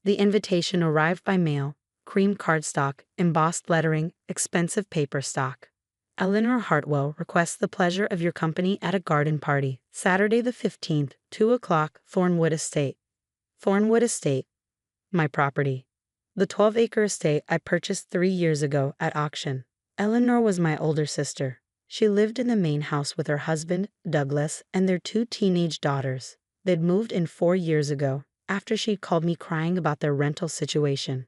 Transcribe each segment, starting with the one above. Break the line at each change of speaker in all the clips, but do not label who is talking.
The invitation arrived by mail, cream cardstock, embossed lettering, expensive paper stock. Eleanor Hartwell requests the pleasure of your company at a garden party, Saturday the 15th, 2 o'clock, Thornwood Estate. Thornwood Estate. My property. The 12-acre estate I purchased 3 years ago at auction. Eleanor was my older sister. She lived in the main house with her husband, Douglas, and their 2 teenage daughters. They'd moved in 4 years ago, after she'd called me crying about their rental situation.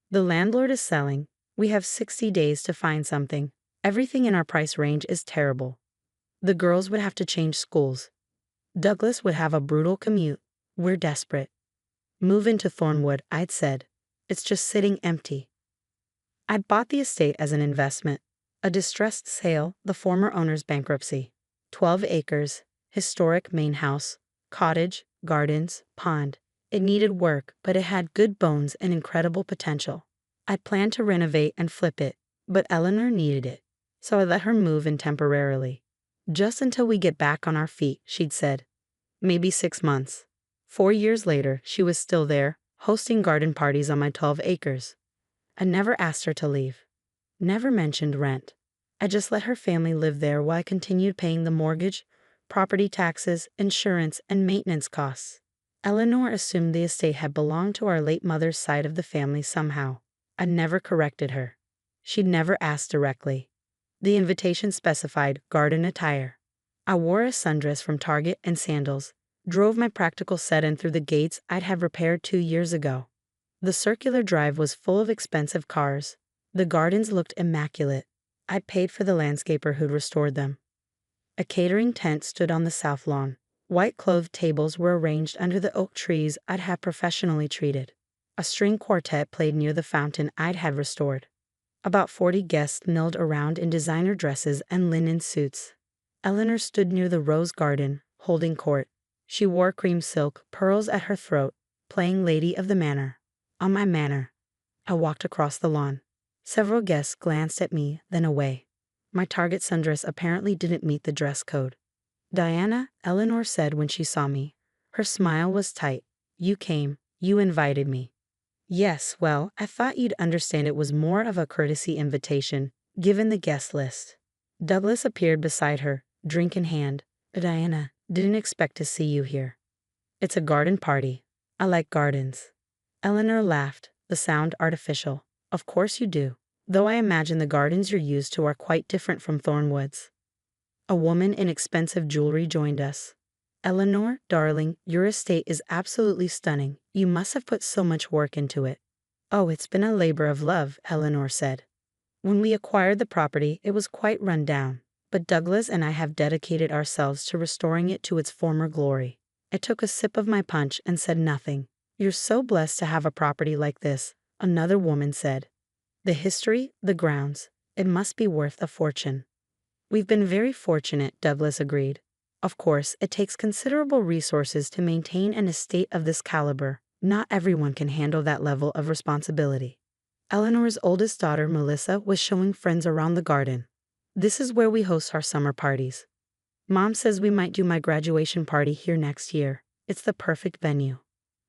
The landlord is selling. We have 60 days to find something. Everything in our price range is terrible. The girls would have to change schools. Douglas would have a brutal commute. We're desperate. Move into Thornwood, I'd said. It's just sitting empty. I'd bought the estate as an investment. A distressed sale, the former owner's bankruptcy. 12 acres, historic main house, cottage, gardens, pond. It needed work, but it had good bones and incredible potential. I planned to renovate and flip it, but Eleanor needed it. So I let her move in temporarily. Just until we get back on our feet, she'd said. Maybe 6 months. 4 years later, she was still there, hosting garden parties on my 12 acres. I never asked her to leave. Never mentioned rent. I just let her family live there while I continued paying the mortgage, property taxes, insurance, and maintenance costs. Eleanor assumed the estate had belonged to our late mother's side of the family somehow. I never corrected her. She'd never asked directly. The invitation specified garden attire. I wore a sundress from Target and sandals, drove my practical sedan through the gates I'd had repaired 2 years ago. The circular drive was full of expensive cars. The gardens looked immaculate. I'd paid for the landscaper who'd restored them. A catering tent stood on the south lawn. White-clothed tables were arranged under the oak trees I'd had professionally treated. A string quartet played near the fountain I'd had restored. About 40 guests milled around in designer dresses and linen suits. Eleanor stood near the rose garden, holding court. She wore cream silk, pearls at her throat, playing lady of the manor. On my manor. I walked across the lawn. Several guests glanced at me, then away. My Target sundress apparently didn't meet the dress code. Diana, Eleanor said when she saw me. Her smile was tight. You came. You invited me. Yes, well, I thought you'd understand it was more of a courtesy invitation, given the guest list. Douglas appeared beside her, drink in hand. Diana, didn't expect to see you here. It's a garden party. I like gardens. Eleanor laughed, the sound artificial. Of course you do, though I imagine the gardens you're used to are quite different from Thornwood's. A woman in expensive jewelry joined us. Eleanor, darling, your estate is absolutely stunning. You must have put so much work into it. Oh, it's been a labor of love, Eleanor said. When we acquired the property, it was quite run down, but Douglas and I have dedicated ourselves to restoring it to its former glory. I took a sip of my punch and said nothing. You're so blessed to have a property like this, another woman said. The history, the grounds, it must be worth a fortune. We've been very fortunate, Douglas agreed. Of course, it takes considerable resources to maintain an estate of this caliber. Not everyone can handle that level of responsibility. Eleanor's oldest daughter, Melissa, was showing friends around the garden. This is where we host our summer parties. Mom says we might do my graduation party here next year. It's the perfect venue.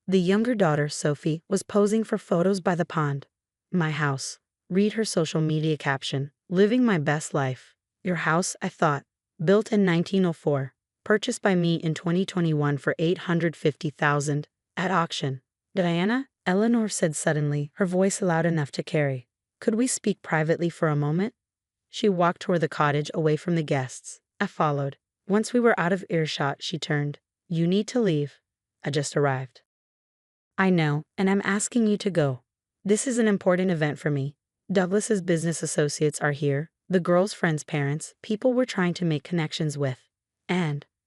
The younger daughter, Sophie, was posing for photos by the pond. My house. Read her social media caption. Living my best life. Your house, I thought. Built in 1904. Purchased by me in 2021 for $850,000 at auction. Diana, Eleanor said suddenly, her voice loud enough to carry. Could we speak privately for a moment? She walked toward the cottage away from the guests. I followed. Once we were out of earshot, she turned. You need to leave. I just arrived. I know, and I'm asking you to go. This is an important event for me. Douglas's business associates are here, the girls' friends' parents, people we're trying to make connections with.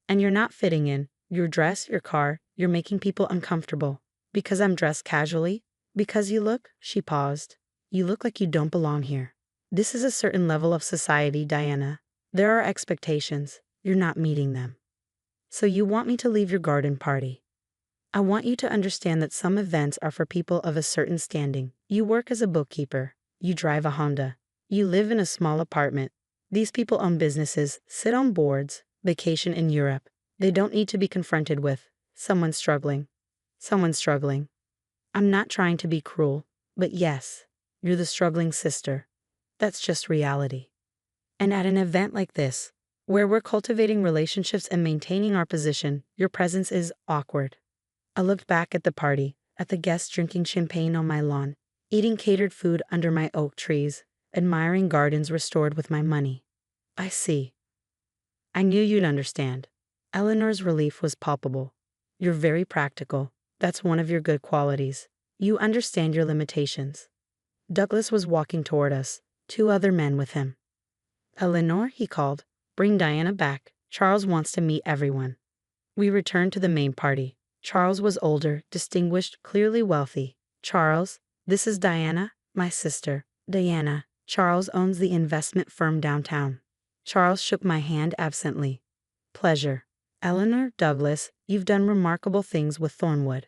And you're not fitting in. Your dress, your car, you're making people uncomfortable. Because I'm dressed casually? Because you look, she paused. You look like you don't belong here. This is a certain level of society, Diana. There are expectations. You're not meeting them. So you want me to leave your garden party. I want you to understand that some events are for people of a certain standing. You work as a bookkeeper. You drive a Honda. You live in a small apartment. These people own businesses, sit on boards, vacation in Europe. They don't need to be confronted with someone struggling. Someone struggling. I'm not trying to be cruel, but yes, you're the struggling sister. That's just reality. And at an event like this, where we're cultivating relationships and maintaining our position, your presence is awkward. I looked back at the party, at the guests drinking champagne on my lawn, eating catered food under my oak trees, admiring gardens restored with my money. I see. I knew you'd understand. Eleanor's relief was palpable. You're very practical. That's one of your good qualities. You understand your limitations. Douglas was walking toward us, two other men with him. Eleanor, he called, bring Diana back. Charles wants to meet everyone. We returned to the main party. Charles was older, distinguished, clearly wealthy. Charles, this is Diana, my sister. Diana, Charles owns the investment firm downtown. Charles shook my hand absently. Pleasure. Eleanor, Douglas, you've done remarkable things with Thornwood.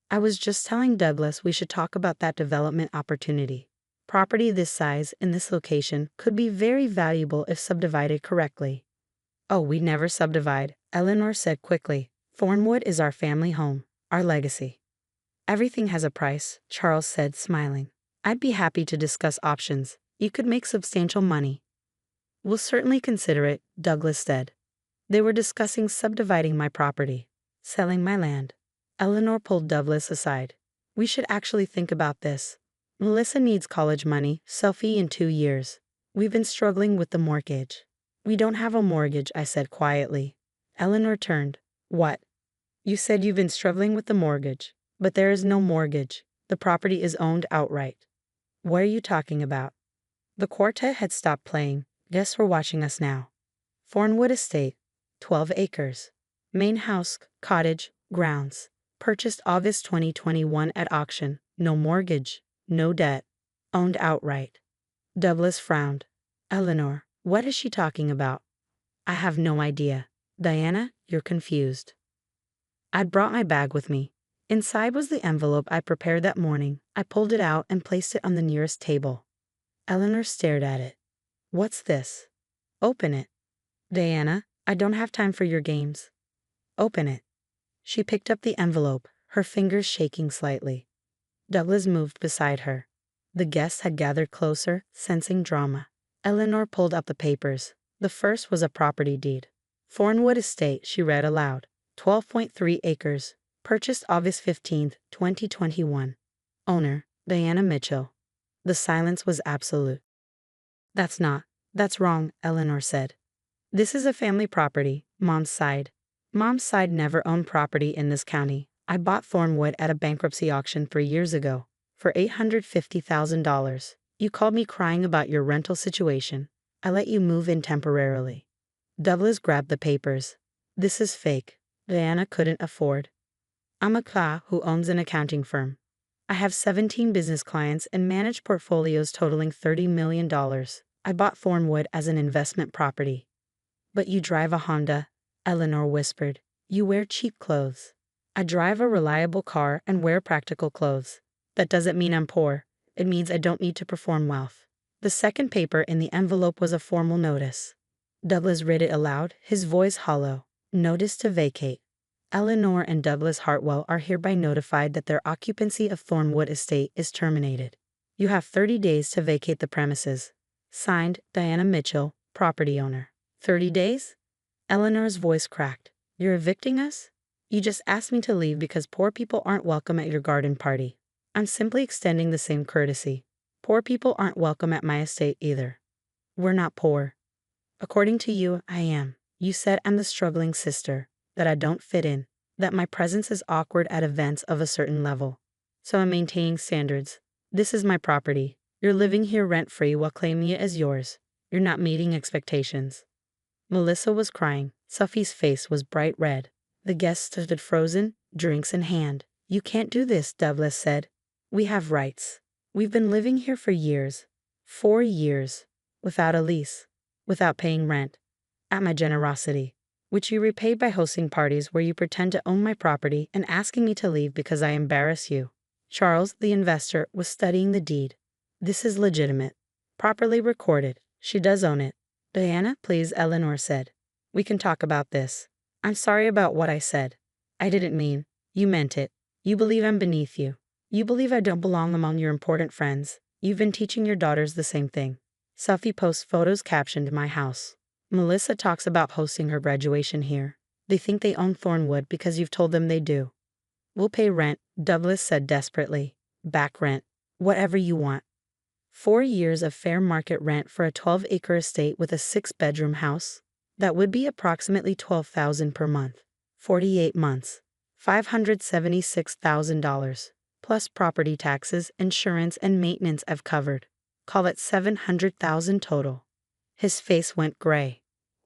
I was just telling Douglas we should talk about that development opportunity. Property this size in this location could be very valuable if subdivided correctly. Oh, we never subdivide, Eleanor said quickly. Thornwood is our family home, our legacy. Everything has a price, Charles said, smiling. I'd be happy to discuss options. You could make substantial money. We'll certainly consider it, Douglas said. They were discussing subdividing my property, selling my land. Eleanor pulled Douglas aside. We should actually think about this. Melissa needs college money, Sophie in 2 years. We've been struggling with the mortgage. We don't have a mortgage, I said quietly. Eleanor turned. What? You said you've been struggling with the mortgage, but there is no mortgage. The property is owned outright. What are you talking about? The quartet had stopped playing. Guests were watching us now. Thornwood Estate, 12 acres. Main house, cottage, grounds. Purchased August 2021 at auction. No mortgage. No debt. Owned outright. Douglas frowned. Eleanor, what is she talking about? I have no idea. Diana, you're confused. I'd brought my bag with me. Inside was the envelope I prepared that morning. I pulled it out and placed it on the nearest table. Eleanor stared at it. What's this? Open it. Diana, I don't have time for your games. Open it. She picked up the envelope, her fingers shaking slightly. Douglas moved beside her. The guests had gathered closer, sensing drama. Eleanor pulled up the papers. The first was a property deed. Thornwood Estate, she read aloud. 12.3 acres. Purchased August 15, 2021. Owner, Diana Mitchell. The silence was absolute. That's wrong, Eleanor said. This is a family property, Mom's side. Mom's side never owned property in this county. I bought Thornwood at a bankruptcy auction 3 years ago for $850,000. You called me crying about your rental situation. I let you move in temporarily. Douglas grabbed the papers. This is fake. Diana couldn't afford. I'm a CLA who owns an accounting firm. I have 17 business clients and manage portfolios totaling $30 million. I bought Thornwood as an investment property. But you drive a Honda, Eleanor whispered. You wear cheap clothes. I drive a reliable car and wear practical clothes. That doesn't mean I'm poor. It means I don't need to perform wealth. The second paper in the envelope was a formal notice. Douglas read it aloud, his voice hollow. Notice to vacate. Eleanor and Douglas Hartwell are hereby notified that their occupancy of Thornwood Estate is terminated. You have 30 days to vacate the premises. Signed, Diana Mitchell, property owner. 30 days? Eleanor's voice cracked. You're evicting us? You just asked me to leave because poor people aren't welcome at your garden party. I'm simply extending the same courtesy. Poor people aren't welcome at my estate either. We're not poor. According to you, I am. You said I'm the struggling sister, that I don't fit in, that my presence is awkward at events of a certain level. So I'm maintaining standards. This is my property. You're living here rent-free while claiming it as yours. You're not meeting expectations. Melissa was crying. Sophie's face was bright red. The guests stood frozen, drinks in hand. You can't do this, Douglas said. We have rights. We've been living here for years. 4 years. Without a lease. Without paying rent. At my generosity. Which you repay by hosting parties where you pretend to own my property and asking me to leave because I embarrass you. Charles, the investor, was studying the deed. This is legitimate. Properly recorded. She does own it. Diana, please, Eleanor said. We can talk about this. I'm sorry about what I said. I didn't mean. You meant it. You believe I'm beneath you. You believe I don't belong among your important friends. You've been teaching your daughters the same thing. Selfie posts photos captioned my house. Melissa talks about hosting her graduation here. They think they own Thornwood because you've told them they do. We'll pay rent, Douglas said desperately. Back rent. Whatever you want. 4 years of fair market rent for a 12-acre estate with a 6-bedroom house? That would be approximately $12,000 per month. 48 months. $576,000. Plus property taxes, insurance, and maintenance I've covered. Call it $700,000 total. His face went gray.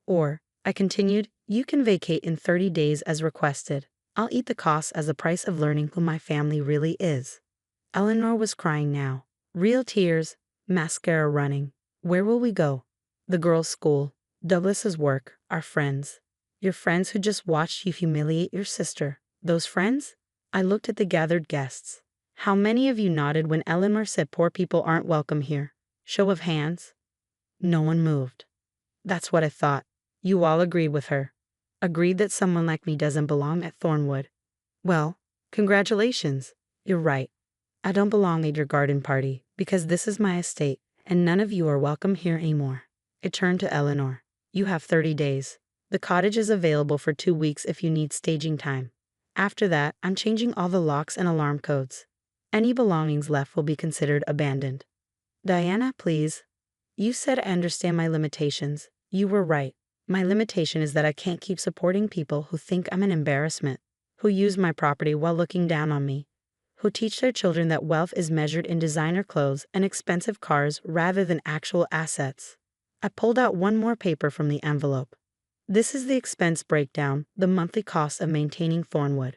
Or, I continued, you can vacate in 30 days as requested. I'll eat the costs as the price of learning who my family really is. Eleanor was crying now. Real tears, mascara running. Where will we go? The girls' school, Douglas's work, our friends. Your friends who just watched you humiliate your sister. Those friends? I looked at the gathered guests. How many of you nodded when Eleanor said poor people aren't welcome here? Show of hands? No one moved. That's what I thought. You all agreed with her. Agreed that someone like me doesn't belong at Thornwood. Well, congratulations. You're right. I don't belong at your garden party, because this is my estate, and none of you are welcome here anymore. I turned to Eleanor. You have 30 days. The cottage is available for 2 weeks if you need staging time. After that, I'm changing all the locks and alarm codes. Any belongings left will be considered abandoned. Diana, please. You said I understand my limitations. You were right. My limitation is that I can't keep supporting people who think I'm an embarrassment, who use my property while looking down on me, who teach their children that wealth is measured in designer clothes and expensive cars rather than actual assets. I pulled out one more paper from the envelope. This is the expense breakdown, the monthly cost of maintaining Thornwood.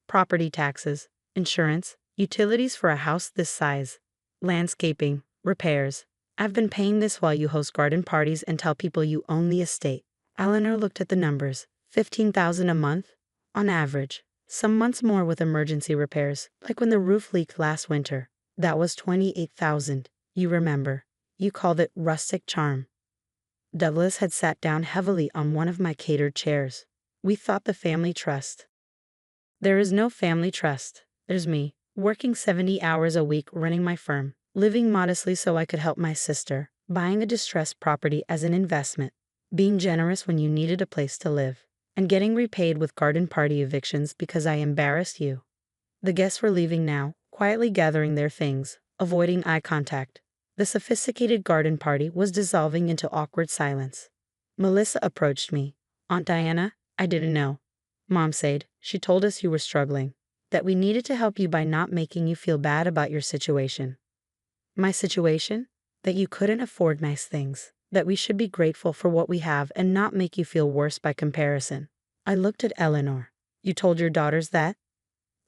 Property taxes, insurance, utilities for a house this size, landscaping, repairs. I've been paying this while you host garden parties and tell people you own the estate. Eleanor looked at the numbers. $15,000 a month? On average. Some months more with emergency repairs, like when the roof leaked last winter. That was $28,000. You remember. You called it rustic charm. Douglas had sat down heavily on one of my catered chairs. We thought the family trust. There is no family trust. There's me, working 70 hours a week running my firm, living modestly so I could help my sister, buying a distressed property as an investment, being generous when you needed a place to live, and getting repaid with garden party evictions because I embarrassed you. The guests were leaving now, quietly gathering their things, avoiding eye contact. The sophisticated garden party was dissolving into awkward silence. Melissa approached me. Aunt Diana, I didn't know. Mom said, she told us you were struggling, that we needed to help you by not making you feel bad about your situation. My situation? That you couldn't afford nice things, that we should be grateful for what we have and not make you feel worse by comparison. I looked at Eleanor. You told your daughters that?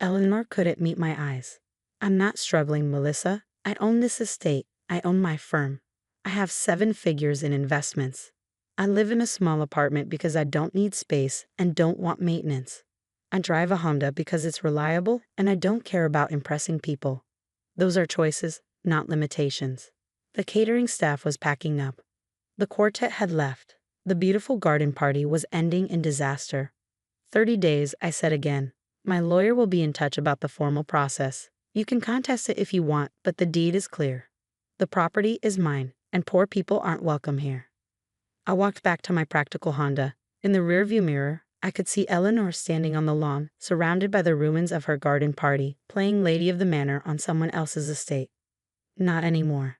Eleanor couldn't meet my eyes. I'm not struggling, Melissa. I own this estate. I own my firm. I have 7 figures in investments. I live in a small apartment because I don't need space and don't want maintenance. I drive a Honda because it's reliable and I don't care about impressing people. Those are choices, not limitations. The catering staff was packing up. The quartet had left. The beautiful garden party was ending in disaster. 30 days, I said again. My lawyer will be in touch about the formal process. You can contest it if you want, but the deed is clear. The property is mine, and poor people aren't welcome here. I walked back to my practical Honda. In the rearview mirror, I could see Eleanor standing on the lawn, surrounded by the ruins of her garden party, playing Lady of the Manor on someone else's estate. Not anymore.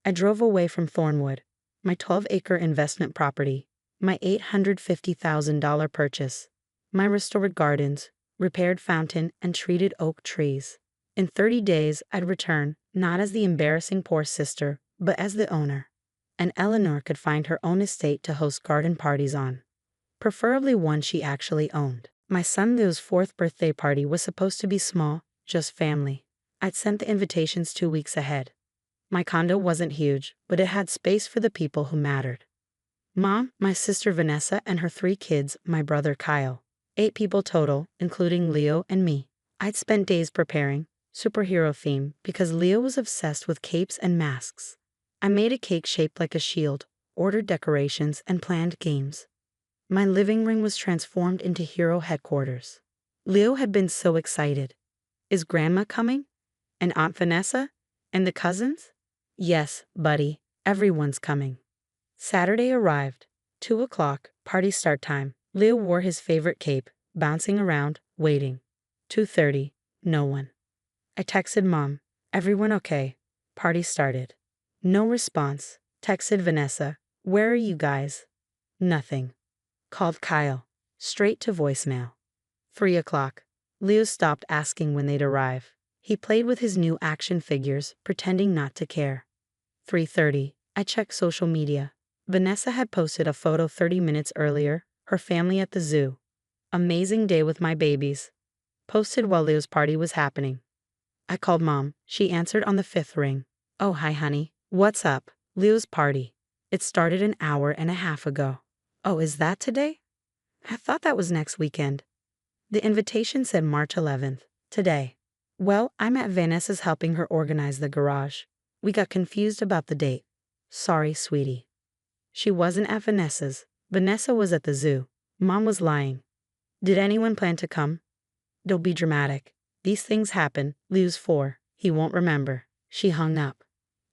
I drove away from Thornwood, my 12-acre investment property, my $850,000 purchase, my restored gardens, repaired fountain, and treated oak trees. In 30 days, I'd return, not as the embarrassing poor sister, but as the owner. And Eleanor could find her own estate to host garden parties on. Preferably one she actually owned. My son Leo's 4th birthday party was supposed to be small, just family. I'd sent the invitations 2 weeks ahead. My condo wasn't huge, but it had space for the people who mattered. Mom, my sister Vanessa, and her 3 kids, my brother Kyle. 8 people total, including Leo and me. I'd spent days preparing, superhero theme, because Leo was obsessed with capes and masks. I made a cake shaped like a shield, ordered decorations, and planned games. My living room was transformed into hero headquarters. Leo had been so excited. Is Grandma coming? And Aunt Vanessa? And the cousins? Yes, buddy, everyone's coming. Saturday arrived. 2 o'clock, party start time. Leo wore his favorite cape, bouncing around, waiting. 2:30, no one. I texted Mom. Everyone okay? Party started. No response. Texted Vanessa. Where are you guys? Nothing. Called Kyle. Straight to voicemail. 3 o'clock. Leo stopped asking when they'd arrive. He played with his new action figures, pretending not to care. 3:30. I checked social media. Vanessa had posted a photo 30 minutes earlier, her family at the zoo. Amazing day with my babies. Posted while Leo's party was happening. I called Mom. She answered on the fifth ring. Oh, hi, honey. What's up? Leo's party. It started an hour and a half ago. Oh, is that today? I thought that was next weekend. The invitation said March 11th, today. Well, I'm at Vanessa's helping her organize the garage. We got confused about the date. Sorry, sweetie. She wasn't at Vanessa's. Vanessa was at the zoo. Mom was lying. Did anyone plan to come? Don't be dramatic. These things happen. Leo's 4. He won't remember. She hung up.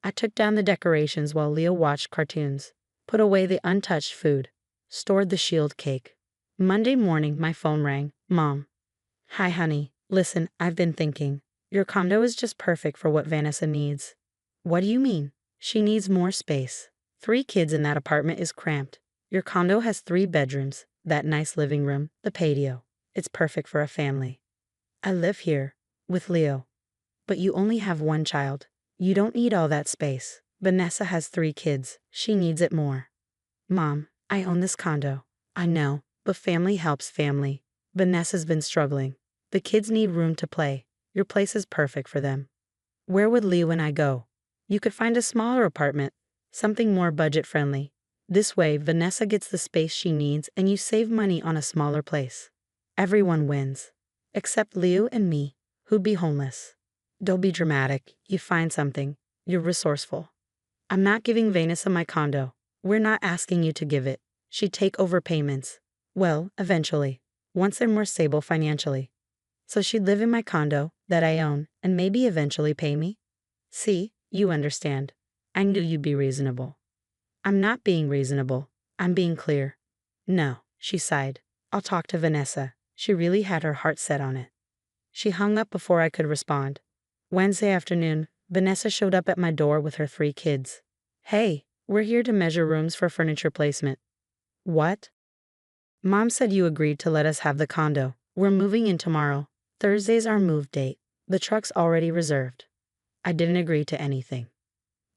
I took down the decorations while Leo watched cartoons. Put away the untouched food. Stored the shield cake. Monday morning, my phone rang. Mom. Hi, honey. Listen, I've been thinking. Your condo is just perfect for what Vanessa needs. What do you mean? She needs more space. 3 kids in that apartment is cramped. Your condo has 3 bedrooms, that nice living room, the patio. It's perfect for a family. I live here, with Leo. But you only have 1 child. You don't need all that space. Vanessa has 3 kids. She needs it more. Mom, I own this condo. I know, but family helps family. Vanessa's been struggling. The kids need room to play. Your place is perfect for them. Where would Leo and I go? You could find a smaller apartment, something more budget-friendly. This way, Vanessa gets the space she needs and you save money on a smaller place. Everyone wins. Except Leo and me, who'd be homeless. Don't be dramatic. You find something. You're resourceful. I'm not giving Vanessa my condo. We're not asking you to give it. She'd take over payments. Well, eventually. Once they're more stable financially. So she'd live in my condo, that I own, and maybe eventually pay me? See, you understand. I knew you'd be reasonable. I'm not being reasonable. I'm being clear. No, she sighed. I'll talk to Vanessa. She really had her heart set on it. She hung up before I could respond. Wednesday afternoon, Vanessa showed up at my door with her 3 kids. Hey, we're here to measure rooms for furniture placement. What? Mom said you agreed to let us have the condo. We're moving in tomorrow. Thursday's our move date. The truck's already reserved. I didn't agree to anything.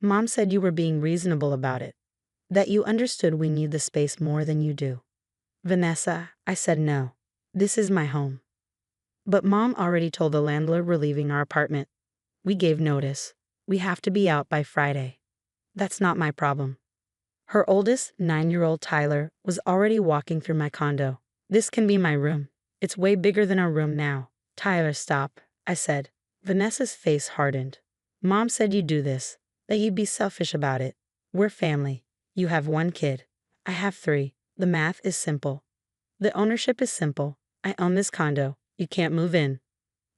Mom said you were being reasonable about it. That you understood we need the space more than you do. Vanessa, I said no. This is my home. But Mom already told the landlord we're leaving our apartment. We gave notice. We have to be out by Friday. That's not my problem. Her oldest, 9-year-old Tyler, was already walking through my condo. This can be my room. It's way bigger than our room now. Tyler, stop, I said. Vanessa's face hardened. Mom said you'd do this, that you'd be selfish about it. We're family. You have 1 kid. I have 3. The math is simple. The ownership is simple. I own this condo. You can't move in.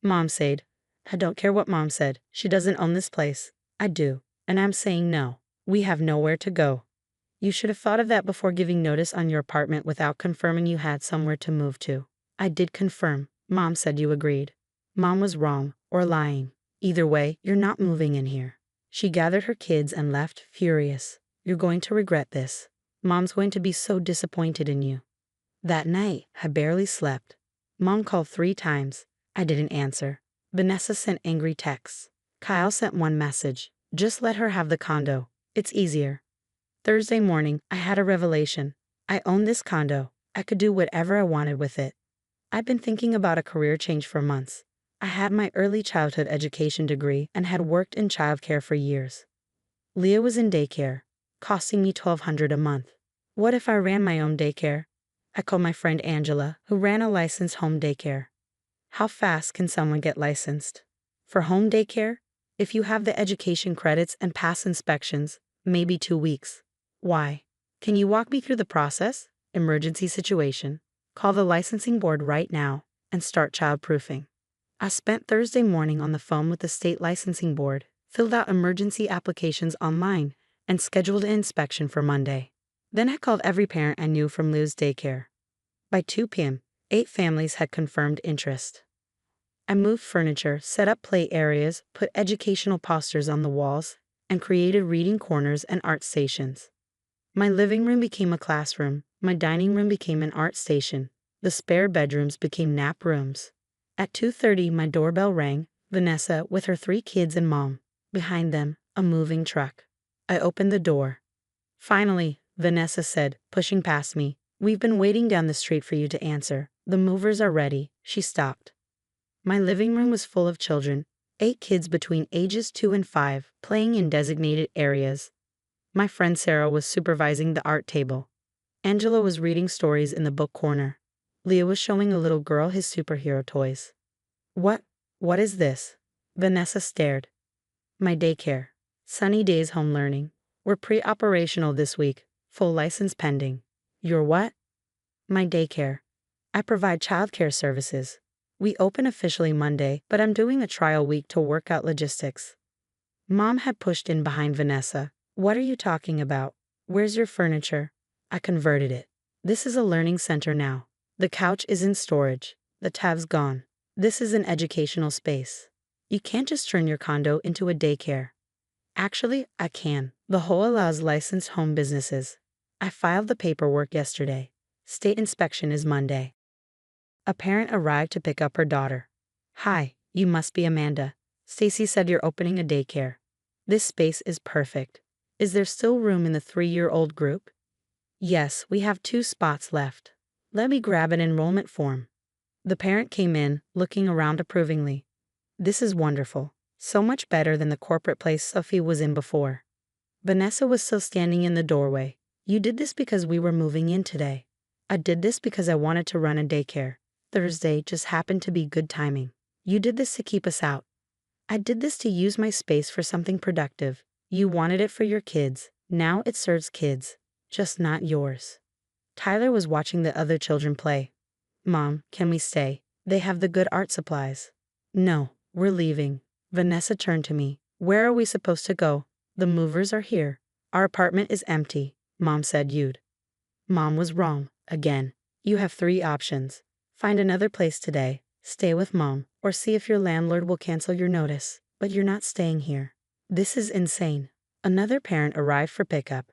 Mom said. I don't care what Mom said. She doesn't own this place. I do. And I'm saying no. We have nowhere to go. You should have thought of that before giving notice on your apartment without confirming you had somewhere to move to. I did confirm. Mom said you agreed. Mom was wrong, or lying. Either way, you're not moving in here. She gathered her kids and left, furious. You're going to regret this. Mom's going to be so disappointed in you. That night, I barely slept. Mom called 3 times. I didn't answer. Vanessa sent angry texts. Kyle sent 1 message. Just let her have the condo. It's easier. Thursday morning, I had a revelation. I own this condo. I could do whatever I wanted with it. I've been thinking about a career change for months. I had my early childhood education degree and had worked in childcare for years. Leah was in daycare, costing me $1,200 a month. What if I ran my own daycare? I called my friend Angela, who ran a licensed home daycare. How fast can someone get licensed? For home daycare, if you have the education credits and pass inspections, maybe 2 weeks. Why? Can you walk me through the process? Emergency situation. Call the licensing board right now and start childproofing. I spent Thursday morning on the phone with the state licensing board, filled out emergency applications online, and scheduled an inspection for Monday. Then I called every parent I knew from Lou's daycare. By 2 p.m., 8 families had confirmed interest. I moved furniture, set up play areas, put educational posters on the walls, and created reading corners and art stations. My living room became a classroom, my dining room became an art station, the spare bedrooms became nap rooms. At 2:30, my doorbell rang, Vanessa with her 3 kids and mom. Behind them, a moving truck. I opened the door. Finally, Vanessa said, pushing past me, "We've been waiting down the street for you to answer. The movers are ready." She stopped. My living room was full of children, 8 kids between ages 2 and 5, playing in designated areas. My friend Sarah was supervising the art table. Angela was reading stories in the book corner. Leo was showing a little girl his superhero toys. What is this?" Vanessa stared. "My daycare. Sunny Days Home Learning. We're pre-operational this week, full license pending." "Your what?" "My daycare. I provide childcare services. We open officially Monday, but I'm doing a trial week to work out logistics." Mom had pushed in behind Vanessa. "What are you talking about? Where's your furniture?" I converted it. "This is a learning center now. The couch is in storage. The tab's gone. This is an educational space. You can't just turn your condo into a daycare." "Actually, I can. The whole allows licensed home businesses. I filed the paperwork yesterday. State inspection is Monday." A parent arrived to pick up her daughter. "Hi, you must be Amanda. Stacy said you're opening a daycare. This space is perfect. Is there still room in the 3-year-old group?" "Yes, we have 2 spots left. Let me grab an enrollment form." The parent came in, looking around approvingly. "This is wonderful. So much better than the corporate place Sophie was in before." Vanessa was still standing in the doorway. "You did this because we were moving in today." "I did this because I wanted to run a daycare. Thursday just happened to be good timing." "You did this to keep us out." "I did this to use my space for something productive. You wanted it for your kids. Now it serves kids, just not yours." Tyler was watching the other children play. "Mom, can we stay? They have the good art supplies." "No, we're leaving." Vanessa turned to me. "Where are we supposed to go?" "The movers are here. Our apartment is empty." Mom said you'd. Mom was wrong, again. "You have 3 options. Find another place today, stay with Mom, or see if your landlord will cancel your notice. But you're not staying here." "This is insane." Another parent arrived for pickup.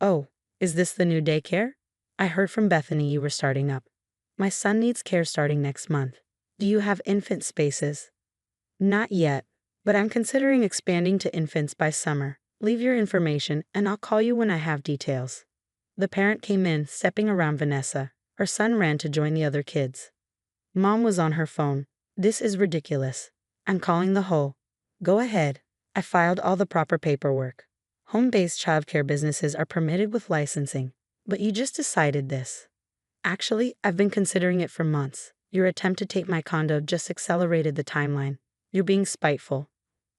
"Oh, is this the new daycare? I heard from Bethany you were starting up." "My son needs care starting next month." "Do you have infant spaces?" "Not yet, but I'm considering expanding to infants by summer. Leave your information and I'll call you when I have details." The parent came in, stepping around Vanessa. Her son ran to join the other kids. Mom was on her phone. "This is ridiculous. I'm calling the whole." "Go ahead." I filed all the proper paperwork. Home-based childcare businesses are permitted with licensing. "But you just decided this." "Actually, I've been considering it for months. Your attempt to take my condo just accelerated the timeline. You're being spiteful."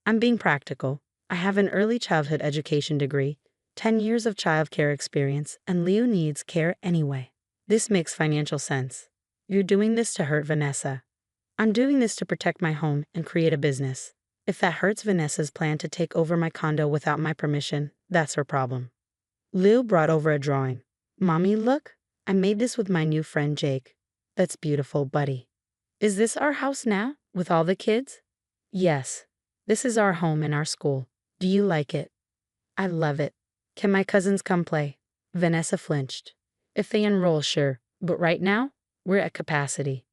"I'm being practical. I have an early childhood education degree, 10 years of childcare experience, and Leo needs care anyway. This makes financial sense." "You're doing this to hurt Vanessa." "I'm doing this to protect my home and create a business. If that hurts Vanessa's plan to take over my condo without my permission, that's her problem." Leo brought over a drawing. "Mommy, look. I made this with my new friend Jake." "That's beautiful, buddy." "Is this our house now, with all the kids?" "Yes. This is our home and our school. Do you like it?" "I love it. Can my cousins come play?" Vanessa flinched. "If they enroll, sure. But right now, we're at capacity."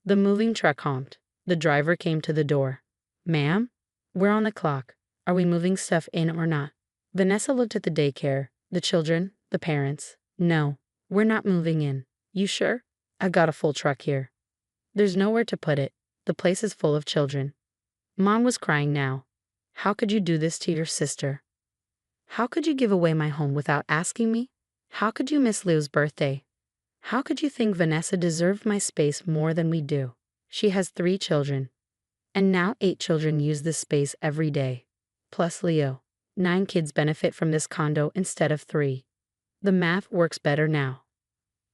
The moving truck honked. The driver came to the door. "Ma'am? We're on the clock. Are we moving stuff in or not?" Vanessa looked at the daycare, the children, the parents. "No, we're not moving in." "You sure? I've got a full truck here." "There's nowhere to put it. The place is full of children." Mom was crying now. "How could you do this to your sister? How could you give away my home without asking me? How could you miss Leo's birthday? How could you think Vanessa deserved my space more than we do? She has 3 children. And now 8 children use this space every day. Plus Leo. 9 kids benefit from this condo instead of 3. The math works better now."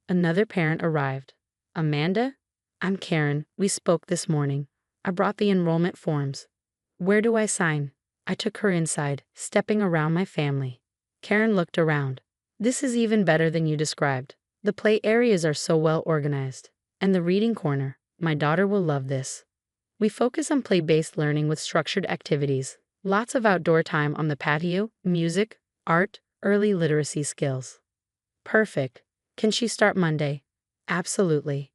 Another parent arrived. "Amanda? I'm Karen. We spoke this morning. I brought the enrollment forms. Where do I sign? I took her inside, stepping around my family. Karen looked around. This is even better than you described. The play areas are so well organized. And the reading corner. My daughter will love this. We focus on play-based learning with structured activities. Lots of outdoor time on the patio, music, art, early literacy skills. Perfect. Can she start Monday? Absolutely.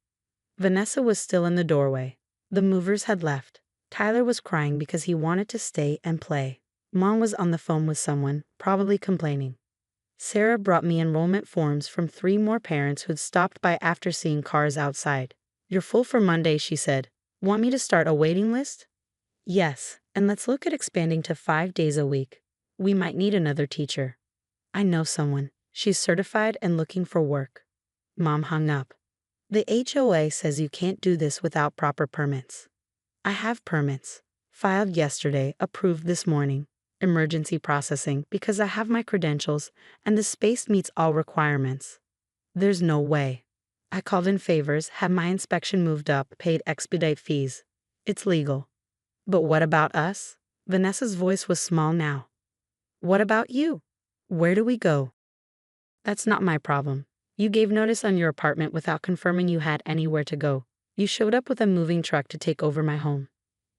Vanessa was still in the doorway. The movers had left. Tyler was crying because he wanted to stay and play. Mom was on the phone with someone, probably complaining. Sarah brought me enrollment forms from 3 more parents who'd stopped by after seeing cars outside. You're full for Monday, she said. Want me to start a waiting list? Yes, and let's look at expanding to 5 days a week. We might need another teacher. I know someone. She's certified and looking for work. Mom hung up. The HOA says you can't do this without proper permits. I have permits. Filed yesterday, approved this morning. Emergency processing because I have my credentials and the space meets all requirements. There's no way. I called in favors, had my inspection moved up, paid expedite fees. It's legal. But what about us? Vanessa's voice was small now. What about you? Where do we go? That's not my problem. You gave notice on your apartment without confirming you had anywhere to go. You showed up with a moving truck to take over my home.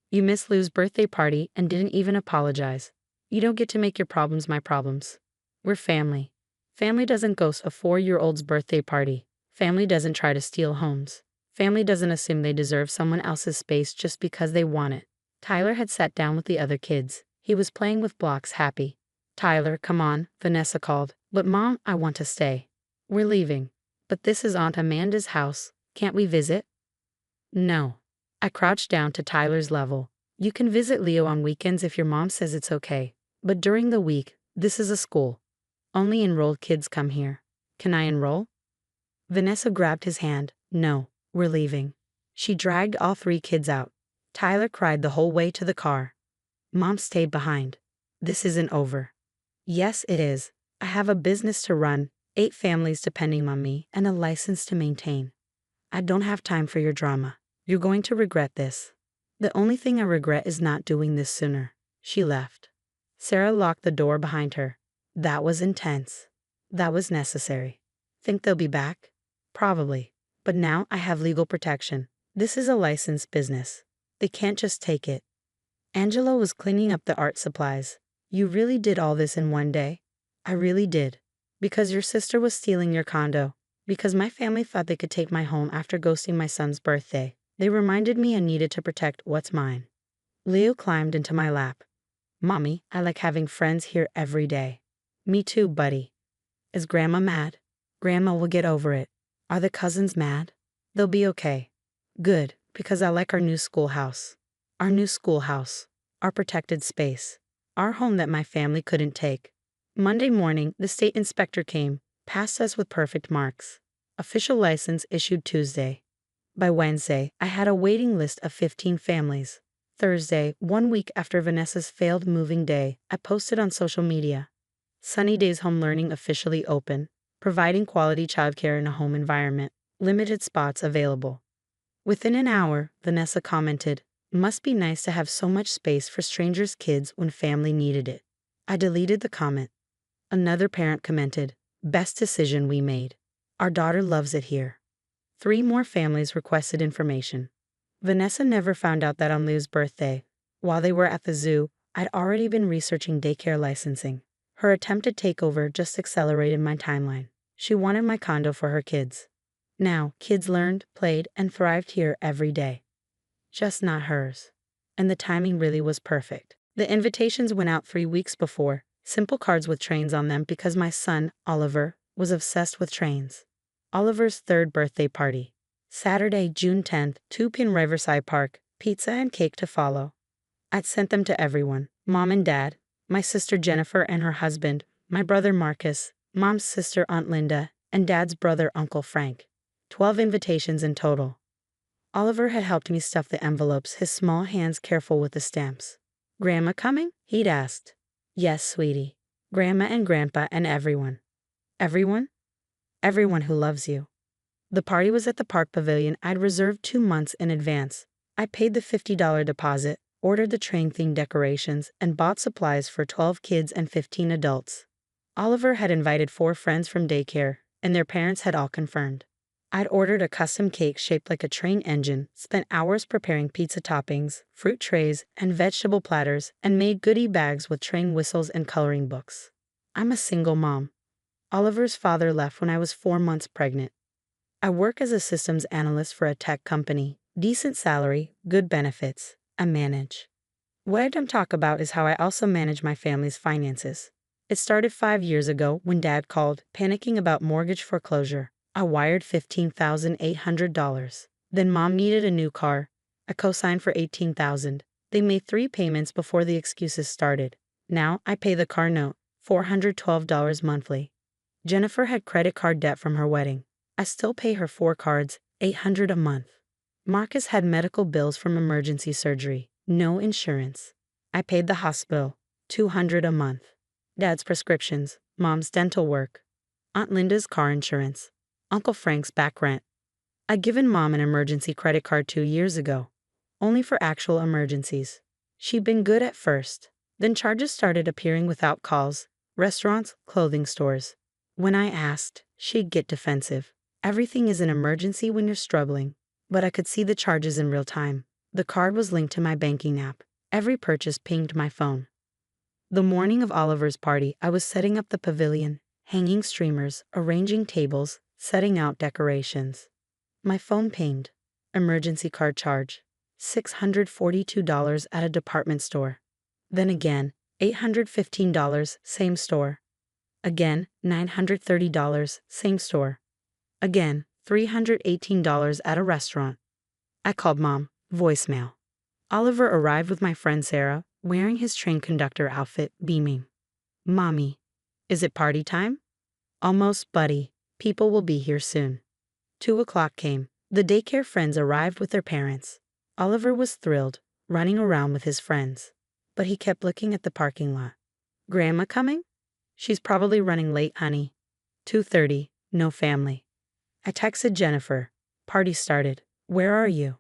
You missed Lou's birthday party and didn't even apologize. You don't get to make your problems my problems. We're family. Family doesn't ghost a 4-year-old's birthday party. Family doesn't try to steal homes. Family doesn't assume they deserve someone else's space just because they want it. Tyler had sat down with the other kids. He was playing with blocks, happy. Tyler, come on, Vanessa called. But Mom, I want to stay. We're leaving. But this is Aunt Amanda's house. Can't we visit? No. I crouched down to Tyler's level. You can visit Leo on weekends if your mom says it's okay. But during the week, this is a school. Only enrolled kids come here. Can I enroll? Vanessa grabbed his hand. No, we're leaving. She dragged all 3 kids out. Tyler cried the whole way to the car. Mom stayed behind. This isn't over. Yes, it is. I have a business to run, 8 families depending on me, and a license to maintain. I don't have time for your drama. You're going to regret this. The only thing I regret is not doing this sooner. She left. Sarah locked the door behind her. That was intense. That was necessary. Think they'll be back? Probably. But now I have legal protection. This is a licensed business. They can't just take it. Angela was cleaning up the art supplies. You really did all this in one day? I really did. Because your sister was stealing your condo. Because my family thought they could take my home after ghosting my son's birthday. They reminded me I needed to protect what's mine. Leo climbed into my lap. Mommy, I like having friends here every day. Me too, buddy. Is Grandma mad? Grandma will get over it. Are the cousins mad? They'll be okay. Good, because I like our new schoolhouse. Our new schoolhouse. Our protected space. Our home that my family couldn't take. Monday morning, the state inspector came, passed us with perfect marks. Official license issued Tuesday. By Wednesday, I had a waiting list of 15 families. Thursday, 1 week after Vanessa's failed moving day, I posted on social media. Sunny Days Home Learning officially open, providing quality childcare in a home environment. Limited spots available. Within an hour, Vanessa commented, "Must be nice to have so much space for strangers' kids when family needed it." I deleted the comment. Another parent commented, "Best decision we made. Our daughter loves it here." 3 more families requested information. Vanessa never found out that on Lou's birthday, while they were at the zoo, I'd already been researching daycare licensing. Her attempted takeover just accelerated my timeline. She wanted my condo for her kids. Now, kids learned, played, and thrived here every day. Just not hers. And the timing really was perfect. The invitations went out 3 weeks before, simple cards with trains on them because my son, Oliver, was obsessed with trains. Oliver's 3rd birthday party. Saturday, June 10th, 2 p.m. Riverside Park, pizza and cake to follow. I'd sent them to everyone, Mom and Dad, my sister Jennifer and her husband, my brother Marcus, Mom's sister Aunt Linda, and Dad's brother Uncle Frank. 12 invitations in total. Oliver had helped me stuff the envelopes, his small hands careful with the stamps. "Grandma coming?" he'd asked. "Yes, sweetie. Grandma and Grandpa and everyone." Everyone? Everyone who loves you. The party was at the park pavilion I'd reserved 2 months in advance. I paid the $50 deposit, ordered the train-themed decorations, and bought supplies for 12 kids and 15 adults. Oliver had invited 4 friends from daycare, and their parents had all confirmed. I'd ordered a custom cake shaped like a train engine, spent hours preparing pizza toppings, fruit trays, and vegetable platters, and made goodie bags with train whistles and coloring books. I'm a single mom. Oliver's father left when I was 4 months pregnant. I work as a systems analyst for a tech company, decent salary, good benefits, I manage. What I don't talk about is how I also manage my family's finances. It started 5 years ago when Dad called, panicking about mortgage foreclosure. I wired $15,800. Then Mom needed a new car. I co-signed for $18,000. They made 3 payments before the excuses started. Now I pay the car note, $412 monthly. Jennifer had credit card debt from her wedding. I still pay her 4 cards, $800 a month. Marcus had medical bills from emergency surgery, no insurance. I paid the hospital, $200 a month. Dad's prescriptions, Mom's dental work, Aunt Linda's car insurance, Uncle Frank's back rent. I'd given Mom an emergency credit card 2 years ago, only for actual emergencies. She'd been good at first. Then charges started appearing without calls, restaurants, clothing stores. When I asked, she'd get defensive. Everything is an emergency when you're struggling. But I could see the charges in real time. The card was linked to my banking app. Every purchase pinged my phone. The morning of Oliver's party, I was setting up the pavilion, hanging streamers, arranging tables, setting out decorations. My phone pinged. Emergency card charge. $642 at a department store. Then again, $815, same store. Again, $930, same store. Again, $318 at a restaurant. I called Mom, voicemail. Oliver arrived with my friend Sarah, wearing his train conductor outfit, beaming. Mommy, is it party time? Almost, buddy. People will be here soon. 2 o'clock came. The daycare friends arrived with their parents. Oliver was thrilled, running around with his friends. But he kept looking at the parking lot. Grandma coming? She's probably running late, honey. 2:30, no family. I texted Jennifer. Party started. Where are you?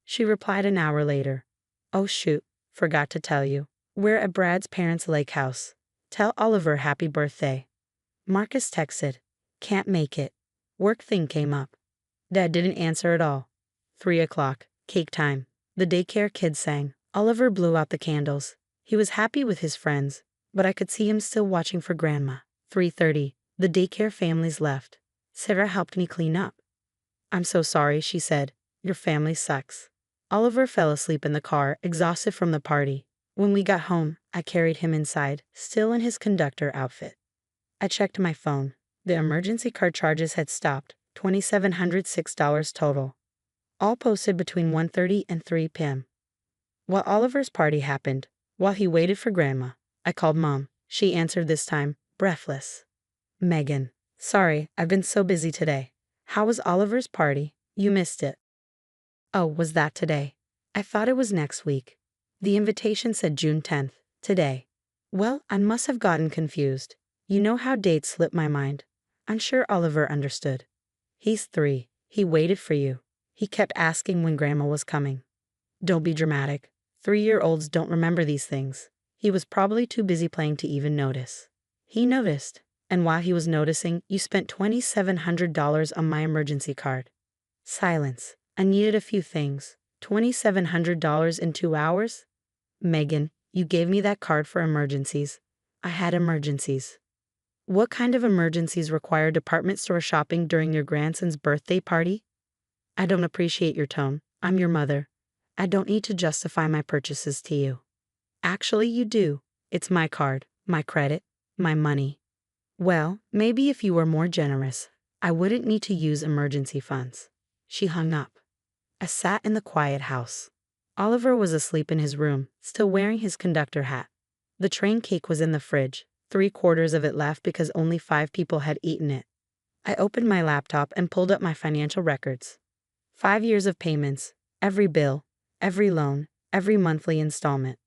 She replied an hour later. Oh shoot, forgot to tell you. We're at Brad's parents' lake house. Tell Oliver happy birthday. Marcus texted. Can't make it. Work thing came up. Dad didn't answer at all. 3 o'clock, cake time. The daycare kids sang. Oliver blew out the candles. He was happy with his friends, but I could see him still watching for Grandma. 3:30, the daycare families left. Sarah helped me clean up. I'm so sorry, she said. Your family sucks. Oliver fell asleep in the car, exhausted from the party. When we got home, I carried him inside, still in his conductor outfit. I checked my phone. The emergency card charges had stopped, $2,706 total. All posted between 1:30 and 3 p.m. While Oliver's party happened, while he waited for Grandma, I called Mom. She answered this time, breathless. Megan, sorry, I've been so busy today. How was Oliver's party? You missed it. Oh, was that today? I thought it was next week. The invitation said June 10th, today. Well, I must have gotten confused. You know how dates slip my mind. I'm sure Oliver understood. He's 3. He waited for you. He kept asking when Grandma was coming. Don't be dramatic. 3-year-olds don't remember these things. He was probably too busy playing to even notice. He noticed. And while he was noticing, you spent $2,700 on my emergency card. Silence. I needed a few things. $2,700 in 2 hours? Megan, you gave me that card for emergencies. I had emergencies. What kind of emergencies require department store shopping during your grandson's birthday party? I don't appreciate your tone. I'm your mother. I don't need to justify my purchases to you. Actually, you do. It's my card, my credit, my money. Well, maybe if you were more generous, I wouldn't need to use emergency funds. She hung up. I sat in the quiet house. Oliver was asleep in his room, still wearing his conductor hat. The train cake was in the fridge, 3/4 of it left because only 5 people had eaten it. I opened my laptop and pulled up my financial records. 5 years of payments, every bill, every loan, every monthly installment.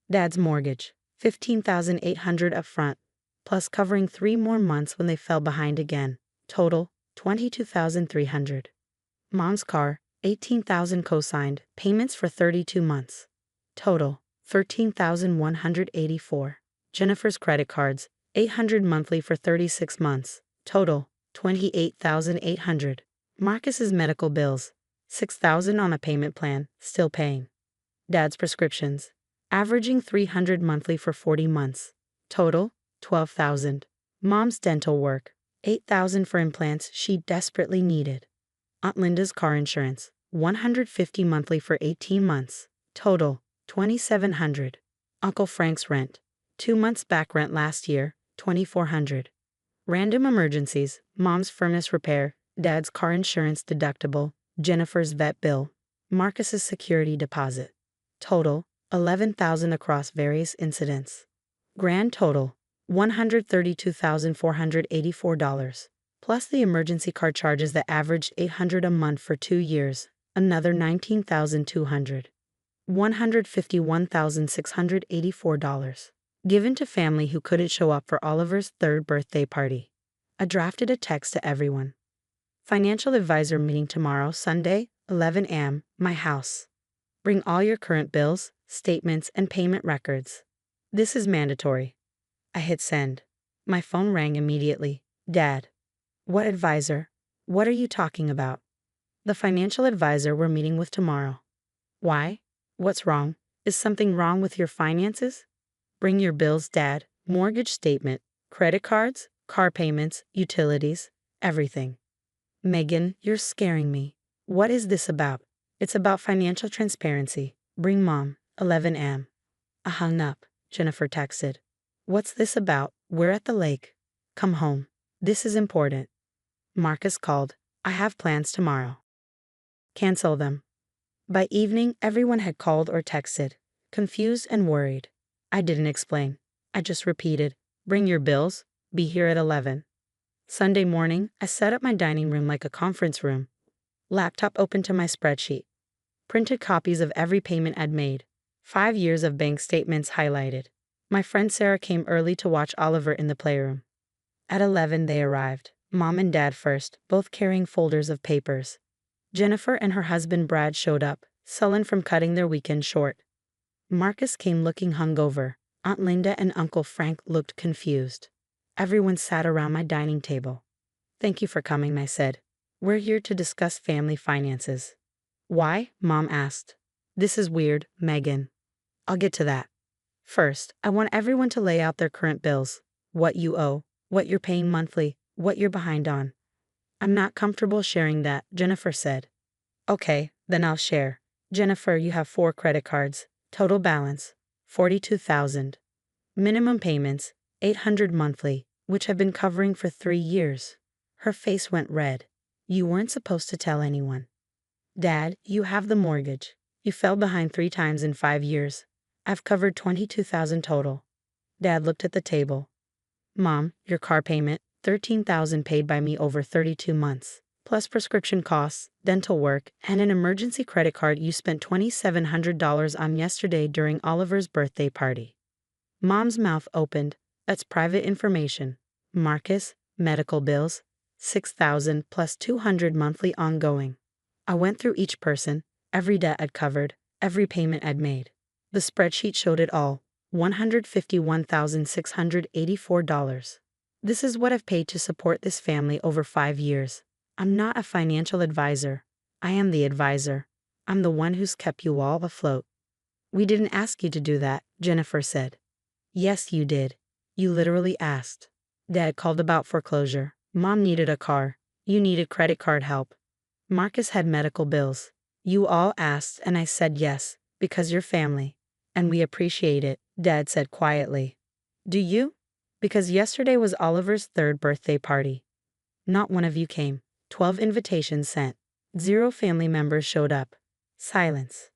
Dad's mortgage, $15,800 up front, plus covering 3 more months when they fell behind again. Total, $22,300. Mom's car, $18,000 co-signed, payments for 32 months. Total, $13,184. Jennifer's credit cards, $800 monthly for 36 months. Total, $28,800. Marcus's medical bills, $6,000 on a payment plan, still paying. Dad's prescriptions, averaging $300 monthly for 40 months. Total, $12,000. Mom's dental work, $8,000 for implants she desperately needed. Aunt Linda's car insurance, $150 monthly for 18 months. Total, $2,700. Uncle Frank's rent, 2 months back rent last year, $2,400. Random emergencies, Mom's furnace repair, Dad's car insurance deductible, Jennifer's vet bill, Marcus's security deposit. Total, $11,000 across various incidents. Grand total, $132,484. Plus the emergency car charges that averaged $800 a month for 2 years, another $19,200. $151,684. Given to family who couldn't show up for Oliver's 3rd birthday party. I drafted a text to everyone. Financial advisor meeting tomorrow, Sunday, 11 a.m., my house. Bring all your current bills, statements, and payment records. This is mandatory. I hit send. My phone rang immediately. Dad. What advisor? What are you talking about? The financial advisor we're meeting with tomorrow. Why? What's wrong? Is something wrong with your finances? Bring your bills, Dad, mortgage statement, credit cards, car payments, utilities, everything. Megan, you're scaring me. What is this about? It's about financial transparency. Bring Mom, 11 a.m. I hung up. Jennifer texted. What's this about? We're at the lake. Come home. This is important. Marcus called. I have plans tomorrow. Cancel them. By evening, everyone had called or texted, confused and worried. I didn't explain. I just repeated, bring your bills, be here at 11. Sunday morning, I set up my dining room like a conference room. Laptop open to my spreadsheet. Printed copies of every payment I'd made. 5 years of bank statements highlighted. My friend Sarah came early to watch Oliver in the playroom. At 11 they arrived, Mom and Dad first, both carrying folders of papers. Jennifer and her husband Brad showed up, sullen from cutting their weekend short. Marcus came looking hungover. Aunt Linda and Uncle Frank looked confused. Everyone sat around my dining table. Thank you for coming, I said. We're here to discuss family finances. Why? Mom asked. This is weird, Megan. I'll get to that. First, I want everyone to lay out their current bills, what you owe, what you're paying monthly, what you're behind on. I'm not comfortable sharing that, Jennifer said. Okay, then I'll share. Jennifer, you have 4 credit cards. Total balance, $42,000. Minimum payments, $800 monthly, which have been covering for 3 years. Her face went red. You weren't supposed to tell anyone. Dad, you have the mortgage. You fell behind 3 times in 5 years. I've covered $22,000 total. Dad looked at the table. Mom, your car payment, $13,000 paid by me over 32 months, plus prescription costs, dental work, and an emergency credit card you spent $2,700 on yesterday during Oliver's birthday party. Mom's mouth opened. That's private information. Marcus, medical bills, $6,000 plus $200 monthly ongoing. I went through each person, every debt I'd covered, every payment I'd made. The spreadsheet showed it all, $151,684. This is what I've paid to support this family over 5 years. I'm not a financial advisor. I am the advisor. I'm the one who's kept you all afloat. We didn't ask you to do that, Jennifer said. Yes, you did. You literally asked. Dad called about foreclosure. Mom needed a car. You needed credit card help. Marcus had medical bills. You all asked and I said yes, because you're family. And we appreciate it, Dad said quietly. Do you? Because yesterday was Oliver's 3rd birthday party. Not one of you came. 12 invitations sent. 0 family members showed up. Silence.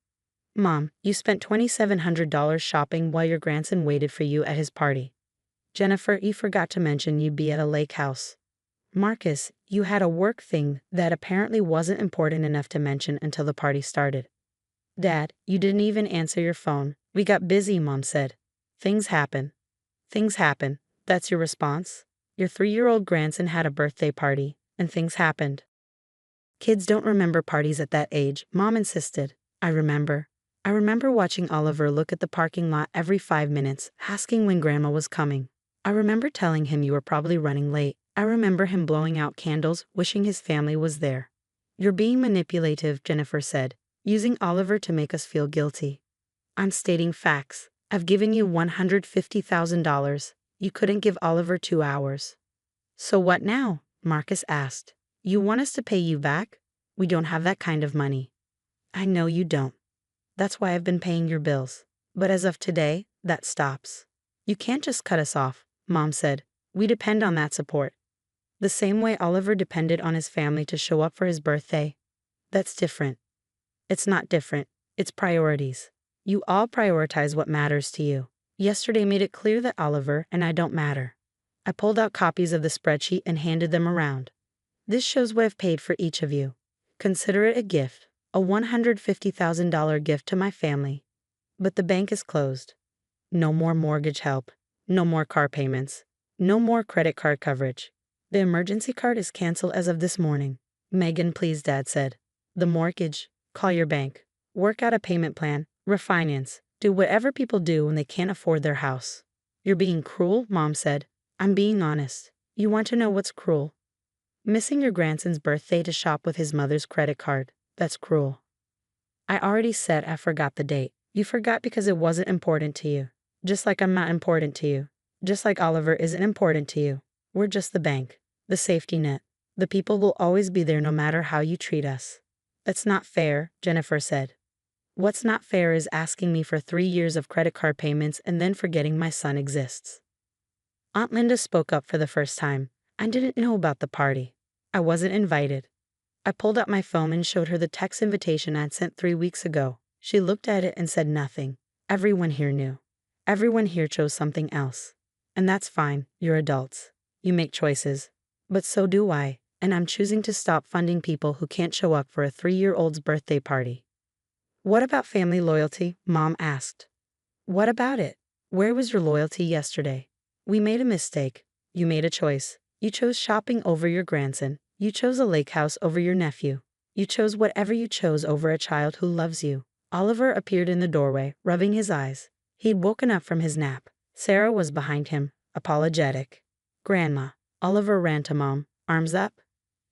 Mom, you spent $2,700 shopping while your grandson waited for you at his party. Jennifer, you forgot to mention you'd be at a lake house. Marcus, you had a work thing that apparently wasn't important enough to mention until the party started. Dad, you didn't even answer your phone. We got busy, Mom said. Things happen. Things happen. That's your response? Your 3-year-old grandson had a birthday party, and things happened. Kids don't remember parties at that age, Mom insisted. I remember. I remember watching Oliver look at the parking lot every 5 minutes, asking when Grandma was coming. I remember telling him you were probably running late. I remember him blowing out candles, wishing his family was there. You're being manipulative, Jennifer said, using Oliver to make us feel guilty. I'm stating facts. I've given you $150,000. You couldn't give Oliver 2 hours. So what now? Marcus asked. You want us to pay you back? We don't have that kind of money. I know you don't. That's why I've been paying your bills. But as of today, that stops. You can't just cut us off, Mom said. We depend on that support. The same way Oliver depended on his family to show up for his birthday. That's different. It's not different. It's priorities. You all prioritize what matters to you. Yesterday made it clear that Oliver and I don't matter. I pulled out copies of the spreadsheet and handed them around. This shows what I've paid for each of you. Consider it a gift, a $150,000 gift to my family. But the bank is closed. No more mortgage help. No more car payments. No more credit card coverage. The emergency card is canceled as of this morning. Megan, please, Dad said. The mortgage. Call your bank. Work out a payment plan. Refinance. Do whatever people do when they can't afford their house. You're being cruel, Mom said. I'm being honest. You want to know what's cruel? Missing your grandson's birthday to shop with his mother's credit card. That's cruel. I already said I forgot the date. You forgot because it wasn't important to you. Just like I'm not important to you. Just like Oliver isn't important to you. We're just the bank. The safety net. The people will always be there no matter how you treat us. That's not fair, Jennifer said. What's not fair is asking me for 3 years of credit card payments and then forgetting my son exists. Aunt Linda spoke up for the first time. I didn't know about the party. I wasn't invited. I pulled out my phone and showed her the text invitation I'd sent 3 weeks ago. She looked at it and said nothing. Everyone here knew. Everyone here chose something else. And that's fine, you're adults. You make choices. But so do I, and I'm choosing to stop funding people who can't show up for a 3-year-old's birthday party. What about family loyalty? Mom asked. What about it? Where was your loyalty yesterday? We made a mistake. You made a choice. You chose shopping over your grandson. You chose a lake house over your nephew. You chose whatever you chose over a child who loves you. Oliver appeared in the doorway, rubbing his eyes. He'd woken up from his nap. Sarah was behind him, apologetic. Grandma. Oliver ran to Mom, arms up.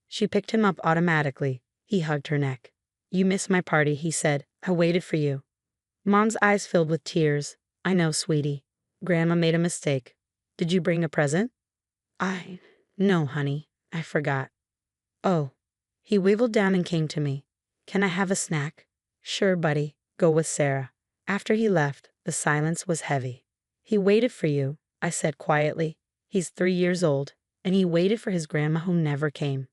She picked him up automatically. He hugged her neck. You missed my party, he said. I waited for you. Mom's eyes filled with tears. I know, sweetie. Grandma made a mistake. Did you bring a present? No, honey. I forgot. Oh. He wiggled down and came to me. Can I have a snack? Sure, buddy. Go with Sarah. After he left, the silence was heavy. He waited for you, I said quietly. He's 3 years old, and he waited for his grandma who never came.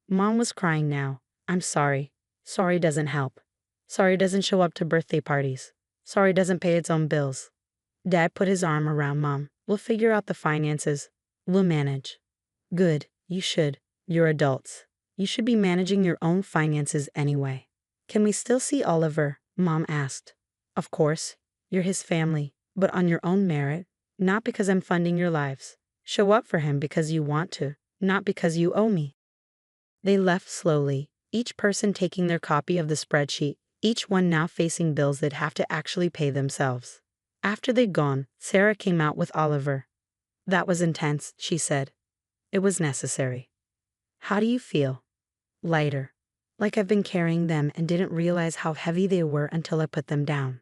Mom was crying now. I'm sorry. Sorry doesn't help. Sorry doesn't show up to birthday parties. Sorry doesn't pay its own bills. Dad put his arm around Mom. We'll figure out the finances. We'll manage. Good, you should. You're adults. You should be managing your own finances anyway. Can we still see Oliver? Mom asked. Of course. You're his family, but on your own merit, not because I'm funding your lives. Show up for him because you want to, not because you owe me. They left slowly, each person taking their copy of the spreadsheet, each one now facing bills they'd have to actually pay themselves. After they'd gone, Sarah came out with Oliver. That was intense, she said. It was necessary. How do you feel? Lighter. Like I've been carrying them and didn't realize how heavy they were until I put them down.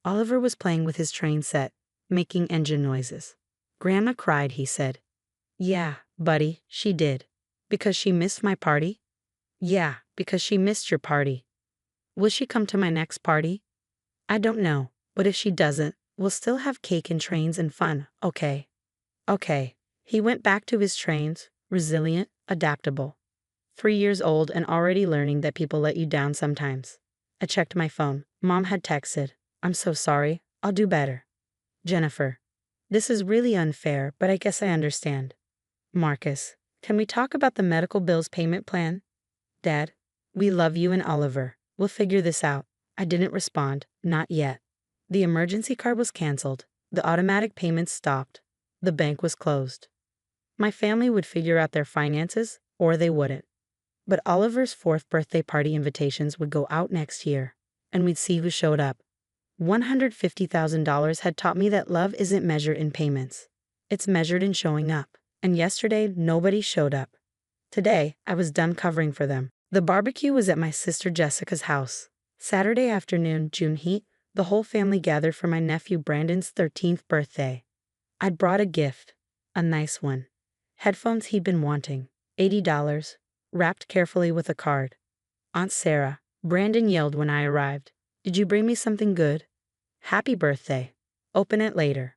Oliver was playing with his train set, making engine noises. Grandma cried, he said. Yeah, buddy, she did. Because she missed my party? Yeah, because she missed your party. Will she come to my next party? I don't know, but if she doesn't, we'll still have cake and trains and fun, okay? Okay. He went back to his trains, resilient, adaptable. 3 years old and already learning that people let you down sometimes. I checked my phone. Mom had texted. I'm so sorry. I'll do better. Jennifer. This is really unfair, but I guess I understand. Marcus. Can we talk about the medical bills payment plan? Dad. We love you and Oliver. We'll figure this out. I didn't respond. Not yet. The emergency card was canceled. The automatic payments stopped. The bank was closed. My family would figure out their finances, or they wouldn't. But Oliver's 4th birthday party invitations would go out next year, and we'd see who showed up. $150,000 had taught me that love isn't measured in payments. It's measured in showing up. And yesterday, nobody showed up. Today, I was done covering for them. The barbecue was at my sister Jessica's house. Saturday afternoon, June heat, the whole family gathered for my nephew Brandon's 13th birthday. I'd brought a gift. A nice one. Headphones he'd been wanting. $80. Wrapped carefully with a card. Aunt Sarah, Brandon yelled when I arrived. Did you bring me something good? Happy birthday. Open it later.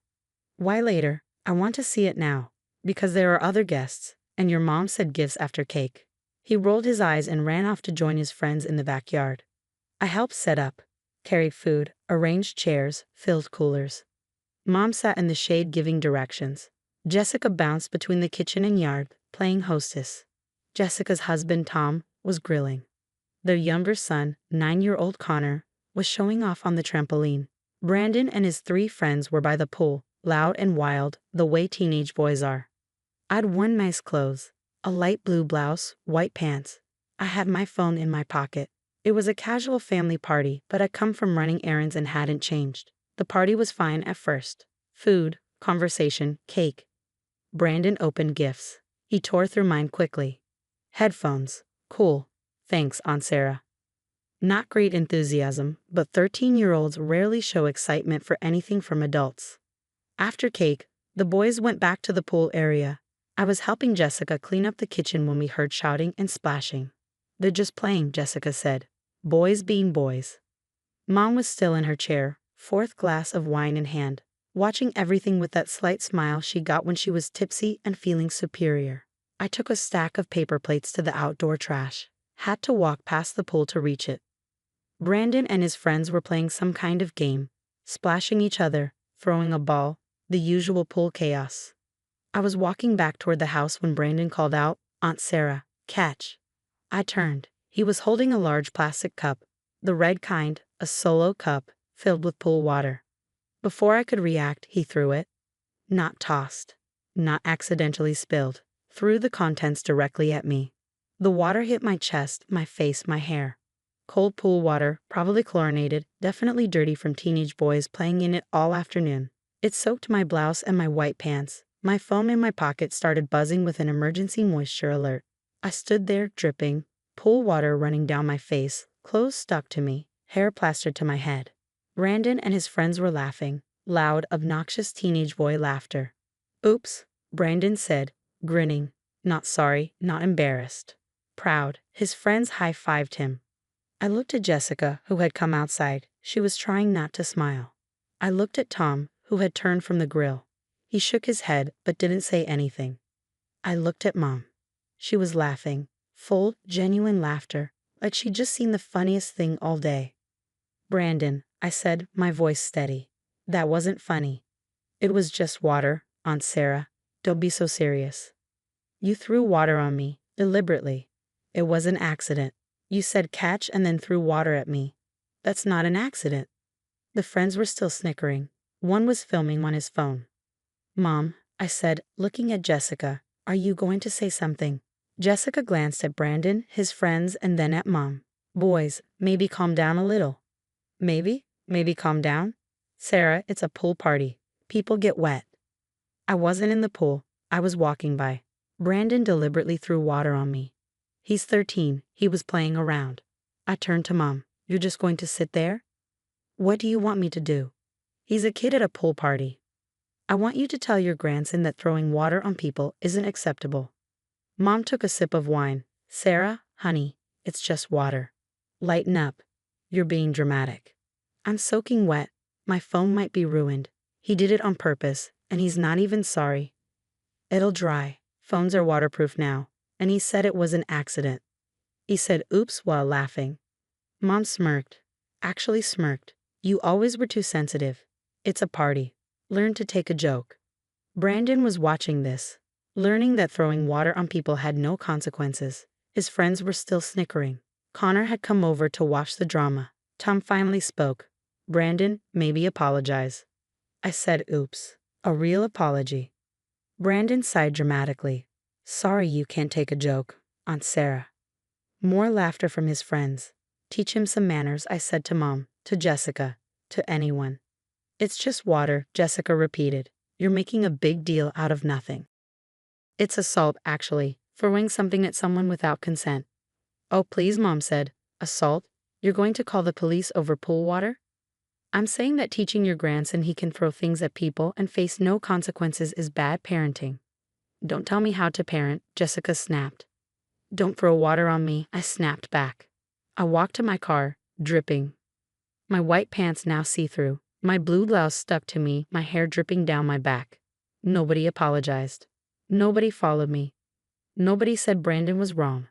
Why later? I want to see it now. Because there are other guests, and your mom said gifts after cake. He rolled his eyes and ran off to join his friends in the backyard. I helped set up, carried food, arranged chairs, filled coolers. Mom sat in the shade giving directions. Jessica bounced between the kitchen and yard, playing hostess. Jessica's husband, Tom, was grilling. Their younger son, 9-year-old Connor, was showing off on the trampoline. Brandon and his 3 friends were by the pool, loud and wild, the way teenage boys are. I'd worn nice clothes, a light blue blouse, white pants. I had my phone in my pocket. It was a casual family party, but I'd come from running errands and hadn't changed. The party was fine at first. Food, conversation, cake. Brandon opened gifts. He tore through mine quickly. Headphones. Cool. Thanks, Aunt Sarah. Not great enthusiasm, but 13-year-olds rarely show excitement for anything from adults. After cake, the boys went back to the pool area. I was helping Jessica clean up the kitchen when we heard shouting and splashing. They're just playing, Jessica said. Boys being boys. Mom was still in her chair, 4th glass of wine in hand, watching everything with that slight smile she got when she was tipsy and feeling superior. I took a stack of paper plates to the outdoor trash. Had to walk past the pool to reach it. Brandon and his friends were playing some kind of game, splashing each other, throwing a ball, the usual pool chaos. I was walking back toward the house when Brandon called out, Aunt Sarah, catch. I turned. He was holding a large plastic cup, the red kind, a solo cup, filled with pool water. Before I could react, he threw it. Not tossed. Not accidentally spilled. Threw the contents directly at me. The water hit my chest, my face, my hair. Cold pool water, probably chlorinated, definitely dirty from teenage boys playing in it all afternoon. It soaked my blouse and my white pants. My phone in my pocket started buzzing with an emergency moisture alert. I stood there, dripping, pool water running down my face, clothes stuck to me, hair plastered to my head. Brandon and his friends were laughing, loud, obnoxious teenage boy laughter. Oops, Brandon said, grinning. Not sorry, not embarrassed. Proud. His friends high-fived him. I looked at Jessica, who had come outside. She was trying not to smile. I looked at Tom, who had turned from the grill. He shook his head, but didn't say anything. I looked at Mom. She was laughing, full, genuine laughter, like she'd just seen the funniest thing all day. Brandon, I said, my voice steady. That wasn't funny. It was just water, Aunt Sarah. Don't be so serious. You threw water on me, deliberately. It was an accident. You said catch and then threw water at me. That's not an accident. The friends were still snickering. One was filming on his phone. Mom, I said, looking at Jessica, are you going to say something? Jessica glanced at Brandon, his friends, and then at Mom. Boys, maybe calm down a little. Maybe calm down? Sarah, it's a pool party. People get wet. I wasn't in the pool. I was walking by. Brandon deliberately threw water on me. He's 13. He was playing around. I turned to Mom. You're just going to sit there? What do you want me to do? He's a kid at a pool party. I want you to tell your grandson that throwing water on people isn't acceptable. Mom took a sip of wine. Sarah, honey, it's just water. Lighten up. You're being dramatic. I'm soaking wet. My phone might be ruined. He did it on purpose, and he's not even sorry. It'll dry. Phones are waterproof now. And he said it was an accident. He said oops while laughing. Mom smirked. Actually smirked. You always were too sensitive. It's a party. Learn to take a joke. Brandon was watching this, learning that throwing water on people had no consequences. His friends were still snickering. Connor had come over to watch the drama. Tom finally spoke. Brandon, maybe apologize. I said oops. A real apology. Brandon sighed dramatically. Sorry you can't take a joke, Aunt Sarah. More laughter from his friends. Teach him some manners, I said to Mom, to Jessica, to anyone. It's just water, Jessica repeated. You're making a big deal out of nothing. It's assault, actually, throwing something at someone without consent. Oh, please, Mom said. Assault? You're going to call the police over pool water? I'm saying that teaching your grandson he can throw things at people and face no consequences is bad parenting. Don't tell me how to parent, Jessica snapped. Don't throw water on me, I snapped back. I walked to my car, dripping. My white pants now see-through, my blue blouse stuck to me, my hair dripping down my back. Nobody apologized. Nobody followed me. Nobody said Brandon was wrong.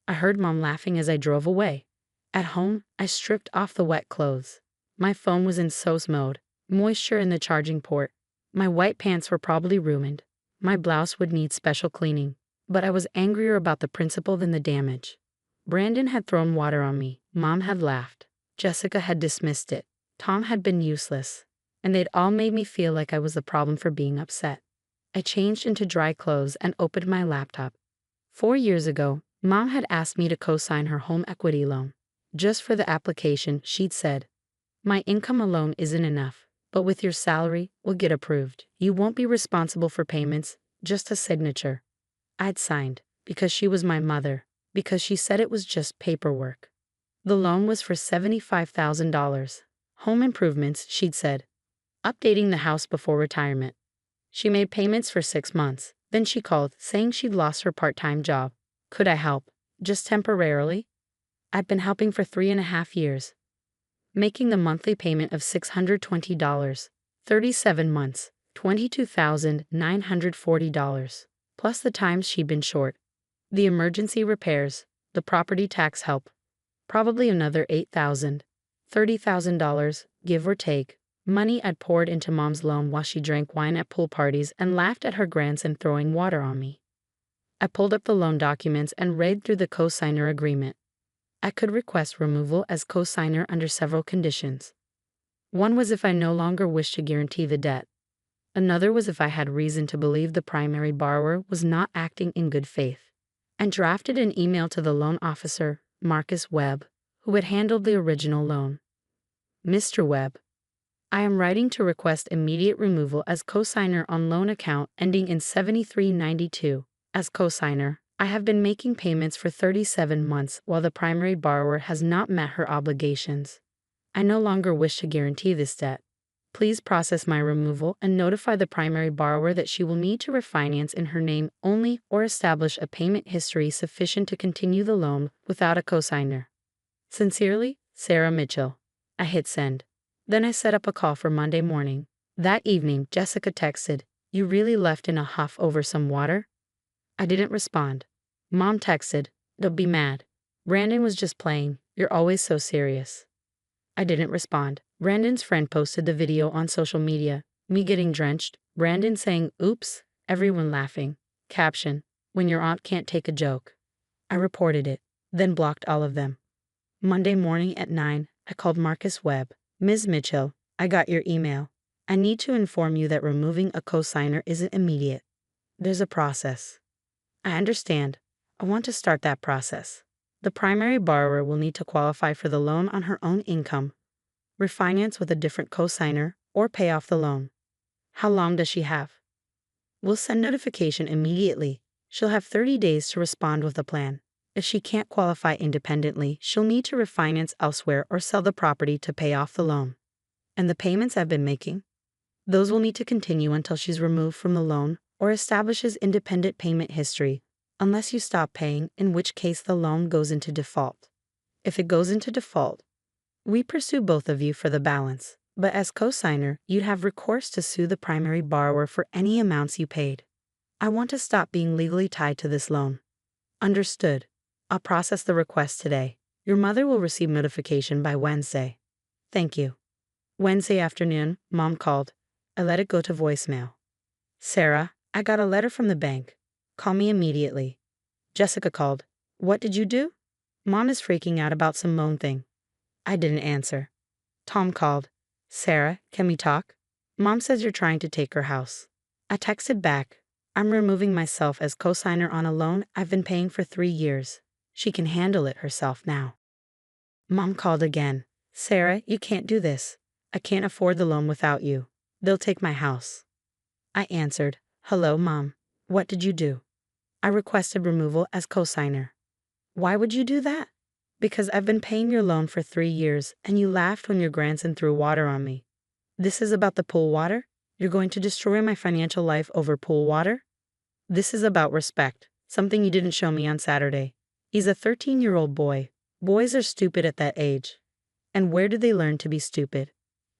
I heard Mom laughing as I drove away. At home, I stripped off the wet clothes. My phone was in SOS mode, moisture in the charging port. My white pants were probably ruined. My blouse would need special cleaning. But I was angrier about the principle than the damage. Brandon had thrown water on me. Mom had laughed. Jessica had dismissed it. Tom had been useless. And they'd all made me feel like I was the problem for being upset. I changed into dry clothes and opened my laptop. 4 years ago, Mom had asked me to co-sign her home equity loan. Just for the application, she'd said, my income alone isn't enough, but with your salary, we'll get approved. You won't be responsible for payments, just a signature. I'd signed, because she was my mother, because she said it was just paperwork. The loan was for $75,000. Home improvements, she'd said. Updating the house before retirement. She made payments for 6 months. Then she called, saying she'd lost her part-time job. Could I help? Just temporarily? I'd been helping for 3.5 years. Making the monthly payment of $620. 37 months, $22,940. Plus the times she'd been short. The emergency repairs, the property tax help. Probably another $8,000. $30,000, give or take. Money I'd poured into Mom's loan while she drank wine at pool parties and laughed at her grandson throwing water on me. I pulled up the loan documents and read through the co-signer agreement. I could request removal as co-signer under several conditions. One was if I no longer wished to guarantee the debt. Another was if I had reason to believe the primary borrower was not acting in good faith. I drafted an email to the loan officer, Marcus Webb, who had handled the original loan. Mr. Webb, I am writing to request immediate removal as co-signer on loan account ending in 7392. As co-signer, I have been making payments for 37 months while the primary borrower has not met her obligations. I no longer wish to guarantee this debt. Please process my removal and notify the primary borrower that she will need to refinance in her name only or establish a payment history sufficient to continue the loan without a co-signer. Sincerely, Sarah Mitchell. I hit send. Then I set up a call for Monday morning. That evening, Jessica texted, "You really left in a huff over some water?" I didn't respond. Mom texted, "Don't be mad. Brandon was just playing. You're always so serious." I didn't respond. Brandon's friend posted the video on social media, me getting drenched, Brandon saying, "Oops," everyone laughing. Caption, "When your aunt can't take a joke." I reported it, then blocked all of them. Monday morning at 9, I called Marcus Webb. "Ms. Mitchell, I got your email. I need to inform you that removing a co-signer isn't immediate. There's a process." I understand. I want to start that process. The primary borrower will need to qualify for the loan on her own income, refinance with a different co-signer, or pay off the loan. How long does she have? We'll send notification immediately. She'll have 30 days to respond with a plan. If she can't qualify independently, she'll need to refinance elsewhere or sell the property to pay off the loan. And the payments I've been making? Those will need to continue until she's removed from the loan or establishes independent payment history, unless you stop paying, in which case the loan goes into default. If it goes into default, we pursue both of you for the balance, but as co-signer, you'd have recourse to sue the primary borrower for any amounts you paid. I want to stop being legally tied to this loan. Understood. I'll process the request today. Your mother will receive notification by Wednesday. Thank you. Wednesday afternoon, Mom called. I let it go to voicemail. "Sarah, I got a letter from the bank. Call me immediately." Jessica called. "What did you do?" "Mom is freaking out about some loan thing." I didn't answer. Tom called. "Sarah, can we talk? Mom says you're trying to take her house." I texted back, "I'm removing myself as co-signer on a loan I've been paying for 3 years. She can handle it herself now. Mom called again. Sarah, you can't do this. I can't afford the loan without you. They'll take my house. I answered, hello, Mom. What did you do? I requested removal as cosigner. Why would you do that? Because I've been paying your loan for 3 years and you laughed when your grandson threw water on me. This is about the pool water? You're going to destroy my financial life over pool water? This is about respect, something you didn't show me on Saturday. He's a 13-year-old boy. Boys are stupid at that age. And where do they learn to be stupid?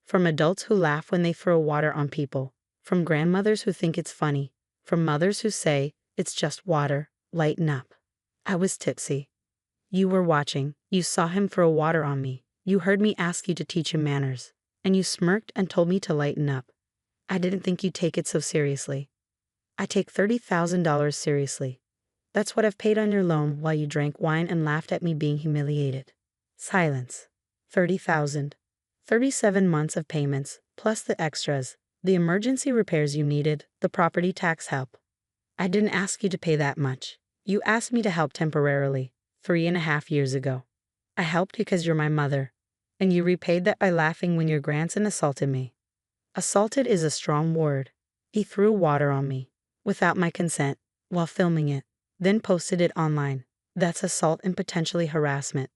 From adults who laugh when they throw water on people. From grandmothers who think it's funny. From mothers who say, it's just water, lighten up. I was tipsy. You were watching. You saw him throw water on me. You heard me ask you to teach him manners. And you smirked and told me to lighten up. I didn't think you'd take it so seriously. I take $30,000 seriously. That's what I've paid on your loan while you drank wine and laughed at me being humiliated. Silence. 30,000. 37 months of payments, plus the extras, the emergency repairs you needed, the property tax help. I didn't ask you to pay that much. You asked me to help temporarily, 3.5 years ago. I helped because you're my mother. And you repaid that by laughing when your grandson assaulted me. Assaulted is a strong word. He threw water on me, without my consent, while filming it, then posted it online. That's assault and potentially harassment.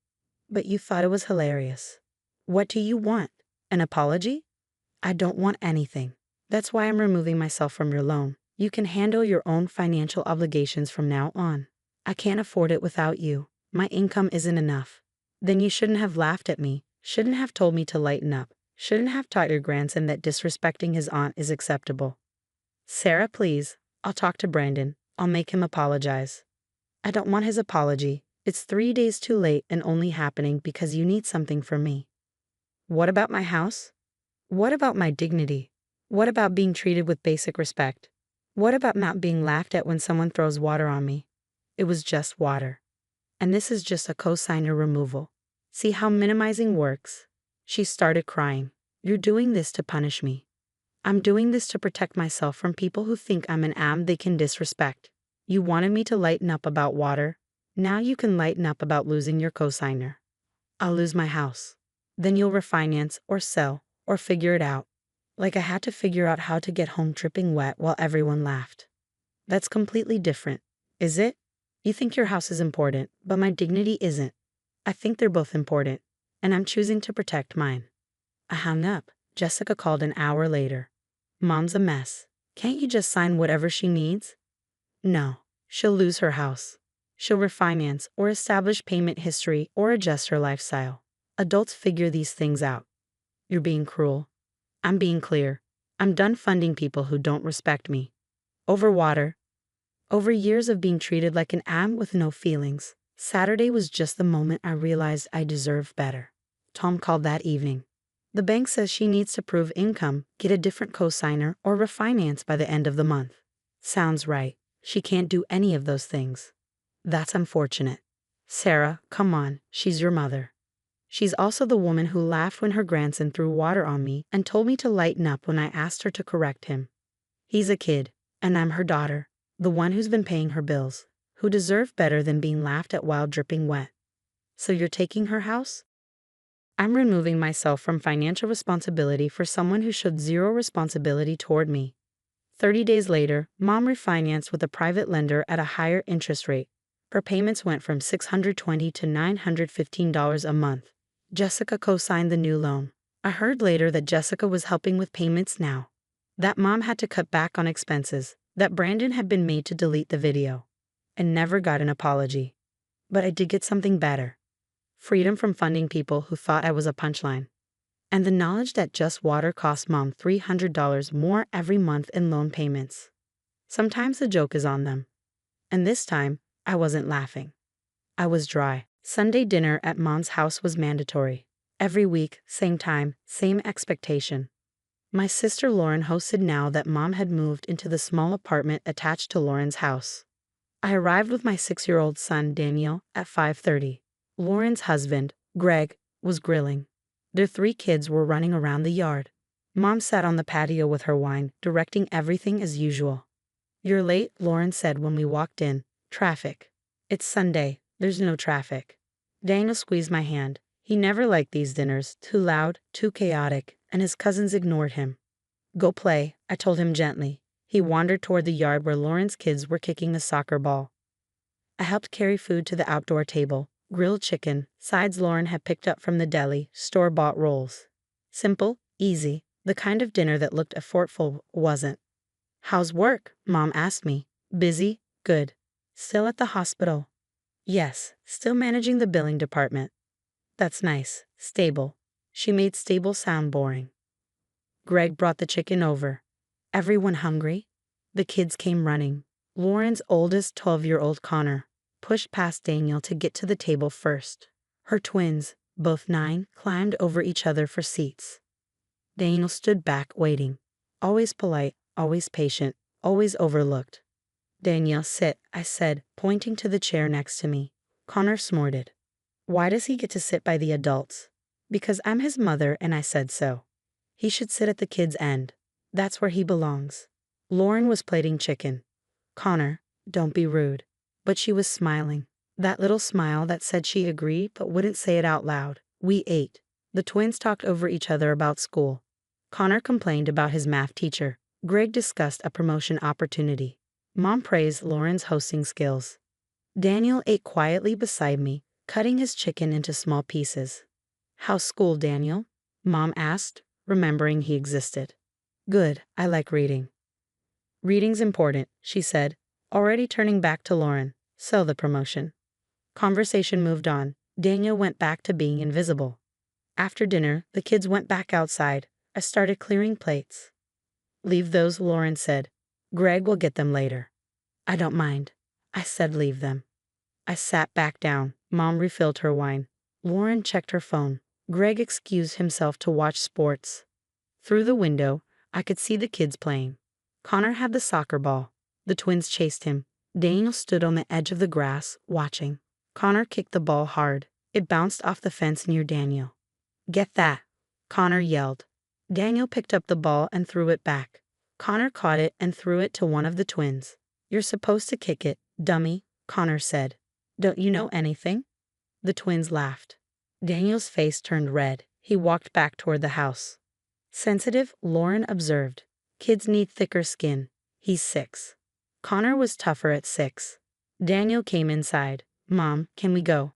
But you thought it was hilarious. What do you want? An apology? I don't want anything. That's why I'm removing myself from your loan. You can handle your own financial obligations from now on. I can't afford it without you. My income isn't enough. Then you shouldn't have laughed at me, shouldn't have told me to lighten up, shouldn't have taught your grandson that disrespecting his aunt is acceptable. Sarah, please, I'll talk to Brandon. I'll make him apologize. I don't want his apology. It's 3 days too late and only happening because you need something from me. What about my house? What about my dignity? What about being treated with basic respect? What about not being laughed at when someone throws water on me? It was just water. And this is just a cosigner removal. See how minimizing works? She started crying. You're doing this to punish me. I'm doing this to protect myself from people who think I'm an am they can disrespect. You wanted me to lighten up about water. Now you can lighten up about losing your cosigner. I'll lose my house. Then you'll refinance or sell or figure it out. Like I had to figure out how to get home dripping wet while everyone laughed. That's completely different, is it? You think your house is important, but my dignity isn't. I think they're both important, and I'm choosing to protect mine. I hung up. Jessica called an hour later. Mom's a mess. Can't you just sign whatever she needs? No, she'll lose her house. She'll refinance or establish payment history or adjust her lifestyle. Adults figure these things out. You're being cruel. I'm being clear. I'm done funding people who don't respect me. Over water. Over years of being treated like an am with no feelings. Saturday was just the moment I realized I deserved better. Tom called that evening. The bank says she needs to prove income, get a different cosigner, or refinance by the end of the month. Sounds right. She can't do any of those things. That's unfortunate. Sarah, come on, she's your mother. She's also the woman who laughed when her grandson threw water on me and told me to lighten up when I asked her to correct him. He's a kid, and I'm her daughter, the one who's been paying her bills, who deserved better than being laughed at while dripping wet. So you're taking her house? I'm removing myself from financial responsibility for someone who showed zero responsibility toward me. 30 days later, Mom refinanced with a private lender at a higher interest rate. Her payments went from $620 to $915 a month. Jessica co-signed the new loan. I heard later that Jessica was helping with payments now. That Mom had to cut back on expenses, that Brandon had been made to delete the video, and never got an apology. But I did get something better. Freedom from funding people who thought I was a punchline. And the knowledge that just water cost Mom $300 more every month in loan payments. Sometimes the joke is on them. And this time, I wasn't laughing. I was dry. Sunday dinner at Mom's house was mandatory. Every week, same time, same expectation. My sister Lauren hosted now that Mom had moved into the small apartment attached to Lauren's house. I arrived with my 6-year-old son Daniel at 5:30. Lauren's husband, Greg, was grilling. Their 3 kids were running around the yard. Mom sat on the patio with her wine, directing everything as usual. You're late, Lauren said when we walked in. Traffic. It's Sunday. There's no traffic. Daniel squeezed my hand. He never liked these dinners, too loud, too chaotic, and his cousins ignored him. Go play, I told him gently. He wandered toward the yard where Lauren's kids were kicking a soccer ball. I helped carry food to the outdoor table, grilled chicken, sides Lauren had picked up from the deli, store-bought rolls. Simple, easy, the kind of dinner that looked effortful wasn't. How's work? Mom asked me. Busy? Good. Still at the hospital? Yes, still managing the billing department. That's nice. Stable. She made stable sound boring. Greg brought the chicken over. Everyone hungry? The kids came running. Lauren's oldest 12-year-old Connor pushed past Daniel to get to the table first. Her twins, both 9, climbed over each other for seats. Daniel stood back waiting. Always polite, always patient, always overlooked. Daniel, sit, I said, pointing to the chair next to me. Connor snorted. Why does he get to sit by the adults? Because I'm his mother and I said so. He should sit at the kids' end. That's where he belongs. Lauren was plating chicken. Connor, don't be rude. But she was smiling. That little smile that said she agreed but wouldn't say it out loud. We ate. The twins talked over each other about school. Connor complained about his math teacher. Greg discussed a promotion opportunity. Mom praised Lauren's hosting skills. Daniel ate quietly beside me, cutting his chicken into small pieces. How's school, Daniel? Mom asked, remembering he existed. Good, I like reading. Reading's important, she said, already turning back to Lauren. So the promotion. Conversation moved on. Daniel went back to being invisible. After dinner, the kids went back outside. I started clearing plates. Leave those, Lauren said. Greg will get them later. I don't mind. I said leave them. I sat back down. Mom refilled her wine. Lauren checked her phone. Greg excused himself to watch sports. Through the window, I could see the kids playing. Connor had the soccer ball. The twins chased him. Daniel stood on the edge of the grass, watching. Connor kicked the ball hard. It bounced off the fence near Daniel. Get that! Connor yelled. Daniel picked up the ball and threw it back. Connor caught it and threw it to one of the twins. You're supposed to kick it, dummy, Connor said. Don't you know anything? The twins laughed. Daniel's face turned red. He walked back toward the house. Sensitive, Lauren observed. Kids need thicker skin. He's 6. Connor was tougher at 6. Daniel came inside. Mom, can we go?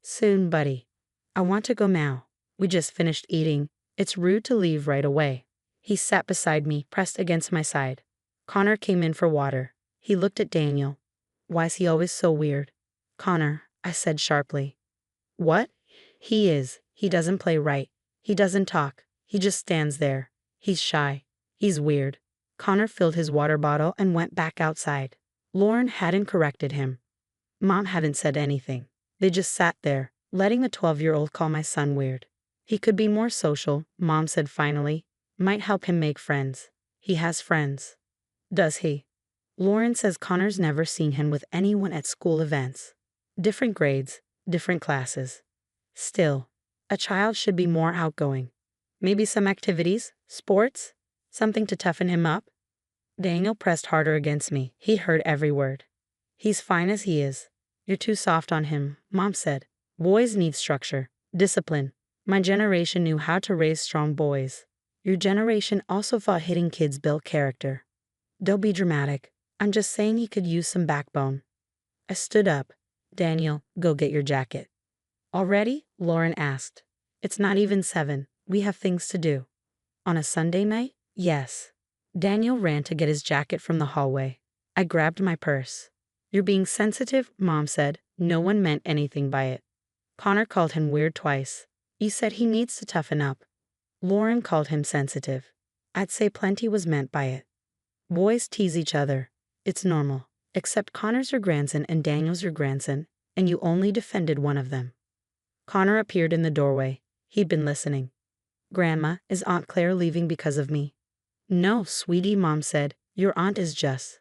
Soon, buddy. I want to go now. We just finished eating. It's rude to leave right away. He sat beside me, pressed against my side. Connor came in for water. He looked at Daniel. Why's he always so weird? Connor, I said sharply. What? He is. He doesn't play right. He doesn't talk. He just stands there. He's shy. He's weird. Connor filled his water bottle and went back outside. Lauren hadn't corrected him. Mom hadn't said anything. They just sat there, letting a 12-year-old call my son weird. He could be more social, Mom said finally. Might help him make friends. He has friends. Does he? Lauren says Connor's never seen him with anyone at school events. Different grades, different classes. Still, a child should be more outgoing. Maybe some activities, sports, something to toughen him up. Daniel pressed harder against me. He heard every word. He's fine as he is. You're too soft on him, Mom said. Boys need structure, discipline. My generation knew how to raise strong boys. Your generation also thought hitting kids built character. Don't be dramatic. I'm just saying he could use some backbone. I stood up. Daniel, go get your jacket. Already? Lauren asked. It's not even 7. We have things to do. On a Sunday night? Yes. Daniel ran to get his jacket from the hallway. I grabbed my purse. You're being sensitive, Mom said. No one meant anything by it. Connor called him weird twice. He said he needs to toughen up. Lauren called him sensitive. I'd say plenty was meant by it. Boys tease each other. It's normal. Except Connor's your grandson and Daniel's your grandson, and you only defended one of them. Connor appeared in the doorway. He'd been listening. Grandma, is Aunt Claire leaving because of me? No, sweetie, Mom said. Your aunt is just.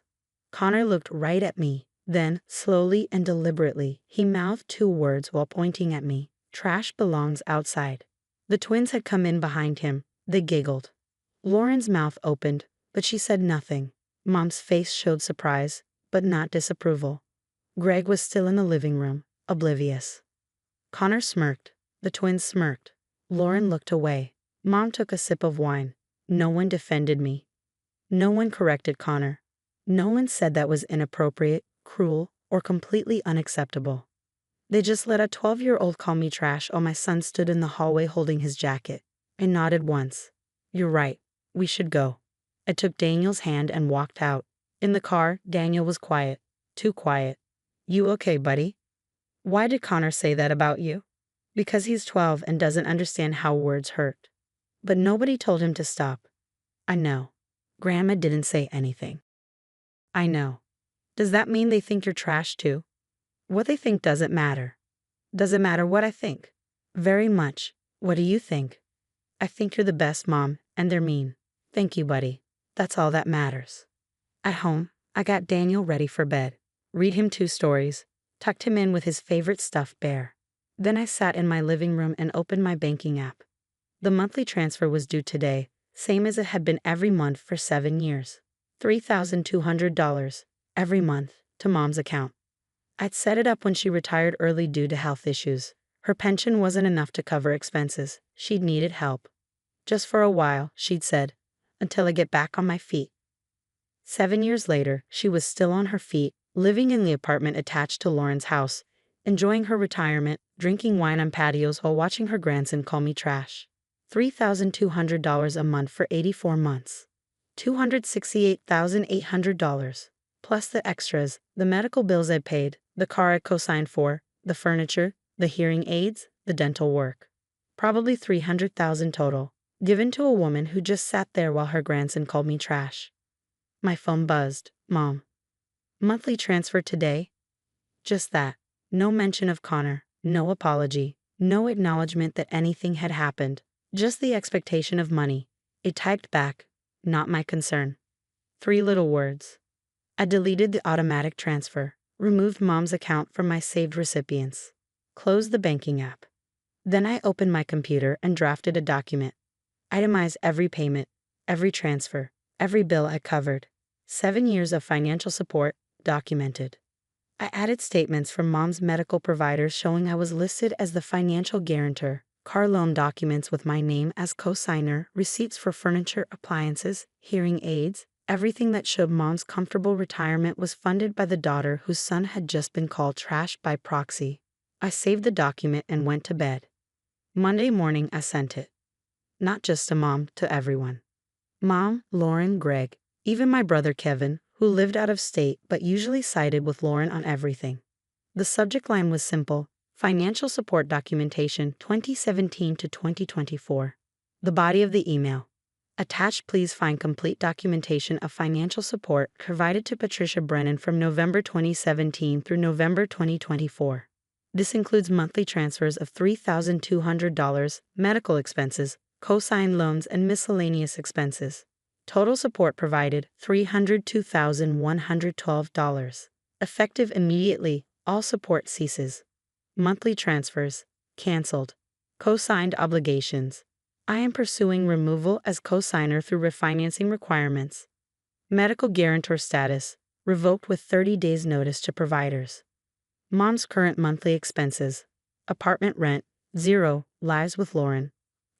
Connor looked right at me. Then, slowly and deliberately, he mouthed 2 words while pointing at me. Trash belongs outside. The twins had come in behind him. They giggled. Lauren's mouth opened, but she said nothing. Mom's face showed surprise, but not disapproval. Greg was still in the living room, oblivious. Connor smirked. The twins smirked. Lauren looked away. Mom took a sip of wine. No one defended me. No one corrected Connor. No one said that was inappropriate, cruel, or completely unacceptable. They just let a 12-year-old call me trash while my son stood in the hallway holding his jacket. I nodded once. You're right. We should go. I took Daniel's hand and walked out. In the car, Daniel was quiet. Too quiet. You okay, buddy? Why did Connor say that about you? Because he's 12 and doesn't understand how words hurt. But nobody told him to stop. I know. Grandma didn't say anything. I know. Does that mean they think you're trash too? What they think doesn't matter. Does it matter what I think? Very much. What do you think? I think you're the best mom, and they're mean. Thank you, buddy. That's all that matters. At home, I got Daniel ready for bed. Read him 2 stories. Tucked him in with his favorite stuffed bear. Then I sat in my living room and opened my banking app. The monthly transfer was due today, same as it had been every month for 7 years. $3,200 every month to Mom's account. I'd set it up when she retired early due to health issues. Her pension wasn't enough to cover expenses. She'd needed help. Just for a while, she'd said, until I get back on my feet. 7 years later, she was still on her feet, living in the apartment attached to Lauren's house, enjoying her retirement, drinking wine on patios while watching her grandson call me trash. $3,200 a month for 84 months. $268,800. Plus the extras, the medical bills I paid, the car I co-signed for, the furniture, the hearing aids, the dental work. Probably $300,000 total, given to a woman who just sat there while her grandson called me trash. My phone buzzed. Mom. Monthly transfer today? Just that. No mention of Connor, no apology, no acknowledgement that anything had happened, just the expectation of money. It typed back, not my concern. 3 little words. I deleted the automatic transfer, removed Mom's account from my saved recipients, closed the banking app. Then I opened my computer and drafted a document. Itemized every payment, every transfer, every bill I covered. 7 years of financial support, documented. I added statements from Mom's medical providers showing I was listed as the financial guarantor, car loan documents with my name as co-signer, receipts for furniture, appliances, hearing aids, everything that showed Mom's comfortable retirement was funded by the daughter whose son had just been called trash by proxy. I saved the document and went to bed. Monday morning I sent it. Not just to Mom, to everyone. Mom, Lauren, Greg, even my brother Kevin, who lived out of state but usually sided with Lauren on everything. The subject line was simple: Financial Support Documentation 2017 to 2024. The body of the email. Attached, please find complete documentation of financial support provided to Patricia Brennan from November 2017 through November 2024. This includes monthly transfers of $3,200, medical expenses, co-signed loans, and miscellaneous expenses. Total support provided, $302,112. Effective immediately, all support ceases. Monthly transfers, canceled. Co-signed obligations. I am pursuing removal as co-signer through refinancing requirements. Medical guarantor status, revoked with 30 days notice to providers. Mom's current monthly expenses. Apartment rent, 0, lives with Lauren.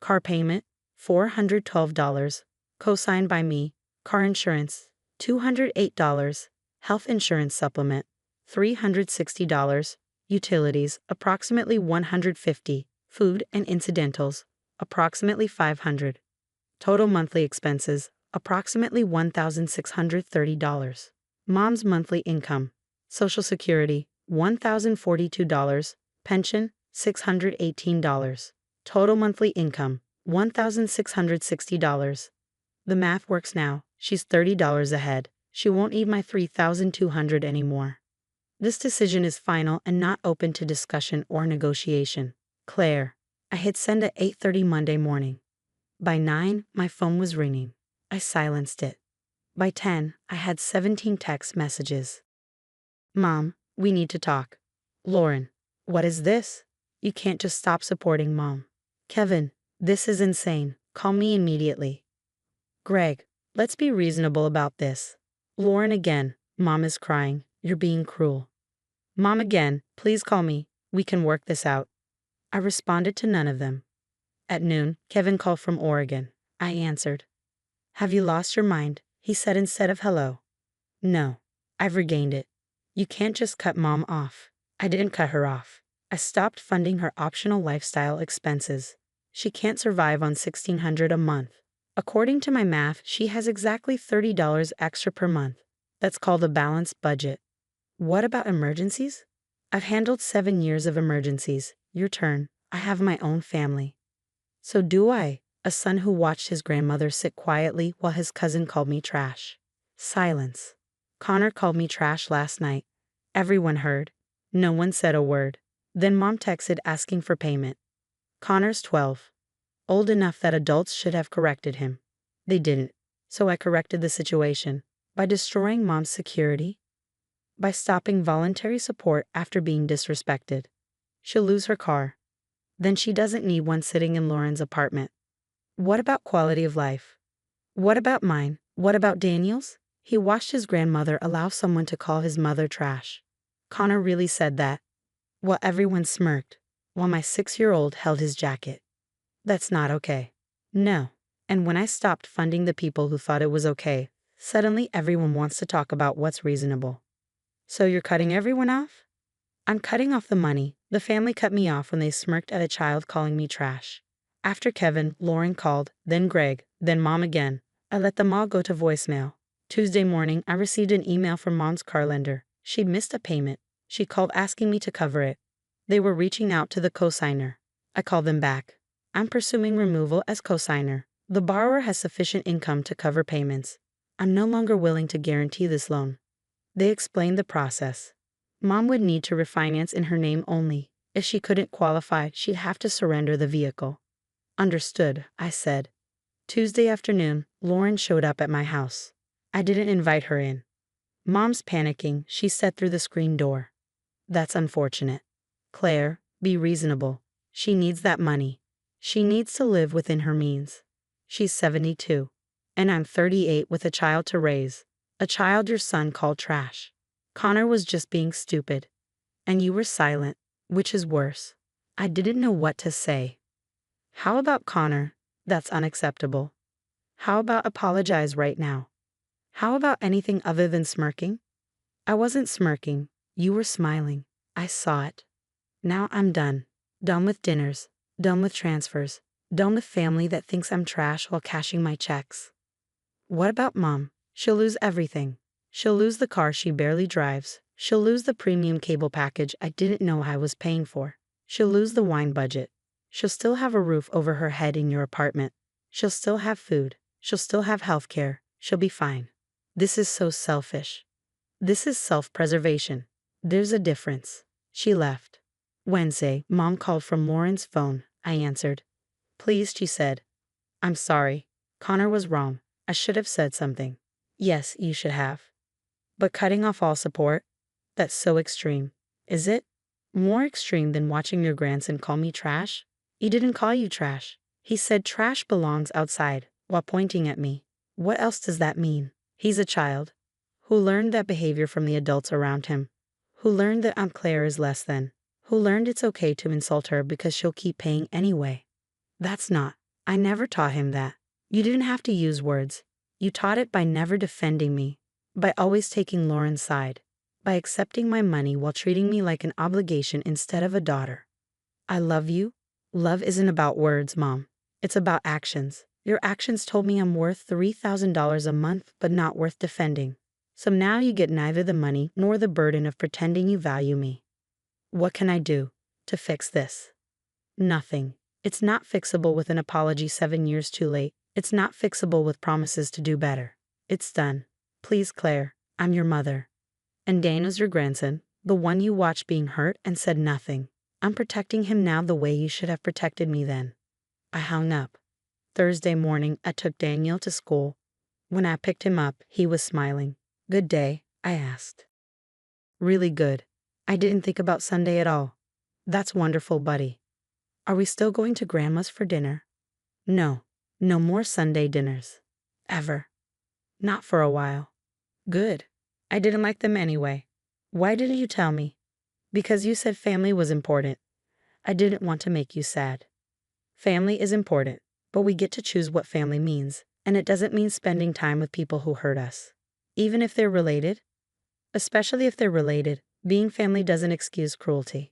Car payment, $412. Co-signed by me. Car insurance, $208. Health insurance supplement, $360. Utilities, approximately $150. Food and incidentals, approximately $500. Total monthly expenses, approximately $1,630. Mom's monthly income. Social Security, $1,042. Pension, $618. Total monthly income, $1,660. The math works now. She's $30 ahead. She won't need my $3,200 anymore. This decision is final and not open to discussion or negotiation. Claire. I hit send at 8:30 Monday morning. By 9, my phone was ringing. I silenced it. By 10, I had 17 text messages. Mom, we need to talk. Lauren, what is this? You can't just stop supporting Mom. Kevin, this is insane. Call me immediately. Greg, let's be reasonable about this. Lauren again, Mom is crying. You're being cruel. Mom again, please call me. We can work this out. I responded to none of them. At noon, Kevin called from Oregon. I answered. Have you lost your mind? He said instead of hello. No. I've regained it. You can't just cut Mom off. I didn't cut her off. I stopped funding her optional lifestyle expenses. She can't survive on $1,600 a month. According to my math, she has exactly $30 extra per month. That's called a balanced budget. What about emergencies? I've handled 7 years of emergencies. Your turn. I have my own family. So do I. A son who watched his grandmother sit quietly while his cousin called me trash. Silence. Connor called me trash last night. Everyone heard. No one said a word. Then Mom texted asking for payment. Connor's 12. Old enough that adults should have corrected him. They didn't. So I corrected the situation. By destroying Mom's security. By stopping voluntary support after being disrespected. She'll lose her car. Then she doesn't need one sitting in Lauren's apartment. What about quality of life? What about mine? What about Daniel's? He watched his grandmother allow someone to call his mother trash. Connor really said that. While everyone smirked, while my 6-year-old held his jacket. That's not okay. No. And when I stopped funding the people who thought it was okay, suddenly everyone wants to talk about what's reasonable. So you're cutting everyone off? I'm cutting off the money. The family cut me off when they smirked at a child calling me trash. After Kevin, Lauren called, then Greg, then Mom again. I let them all go to voicemail. Tuesday morning, I received an email from Mom's car lender. She'd missed a payment. She called asking me to cover it. They were reaching out to the cosigner. I called them back. I'm pursuing removal as cosigner. The borrower has sufficient income to cover payments. I'm no longer willing to guarantee this loan. They explained the process. Mom would need to refinance in her name only. If she couldn't qualify, she'd have to surrender the vehicle. Understood, I said. Tuesday afternoon, Lauren showed up at my house. I didn't invite her in. Mom's panicking, she said through the screen door. That's unfortunate. Claire, be reasonable. She needs that money. She needs to live within her means. She's 72. And I'm 38 with a child to raise. A child your son called trash. Connor was just being stupid. And you were silent, which is worse. I didn't know what to say. How about Connor? That's unacceptable. How about apologize right now? How about anything other than smirking? I wasn't smirking. You were smiling. I saw it. Now I'm done. Done with dinners. Done with transfers. Done with family that thinks I'm trash while cashing my checks. What about Mom? She'll lose everything. She'll lose the car she barely drives. She'll lose the premium cable package I didn't know I was paying for. She'll lose the wine budget. She'll still have a roof over her head in your apartment. She'll still have food. She'll still have health care. She'll be fine. This is so selfish. This is self-preservation. There's a difference. She left. Wednesday, Mom called from Lauren's phone. I answered. Please, she said. I'm sorry. Connor was wrong. I should have said something. Yes, you should have. But cutting off all support? That's so extreme. Is it? More extreme than watching your grandson call me trash? He didn't call you trash. He said trash belongs outside, while pointing at me. What else does that mean? He's a child. Who learned that behavior from the adults around him. Who learned that Aunt Claire is less than. Who learned it's okay to insult her because she'll keep paying anyway. That's not. I never taught him that. You didn't have to use words. You taught it by never defending me. By always taking Lauren's side. By accepting my money while treating me like an obligation instead of a daughter. I love you. Love isn't about words, Mom. It's about actions. Your actions told me I'm worth $3,000 a month but not worth defending. So now you get neither the money nor the burden of pretending you value me. What can I do to fix this? Nothing. It's not fixable with an apology 7 years too late. It's not fixable with promises to do better. It's done. Please, Claire, I'm your mother. And Dana's your grandson, the one you watched being hurt and said nothing. I'm protecting him now the way you should have protected me then. I hung up. Thursday morning, I took Daniel to school. When I picked him up, he was smiling. Good day, I asked. Really good. I didn't think about Sunday at all. That's wonderful, buddy. Are we still going to Grandma's for dinner? No. No more Sunday dinners. Ever. Not for a while. Good. I didn't like them anyway. Why didn't you tell me? Because you said family was important. I didn't want to make you sad. Family is important, but we get to choose what family means, and it doesn't mean spending time with people who hurt us. Even if they're related, especially if they're related, being family doesn't excuse cruelty.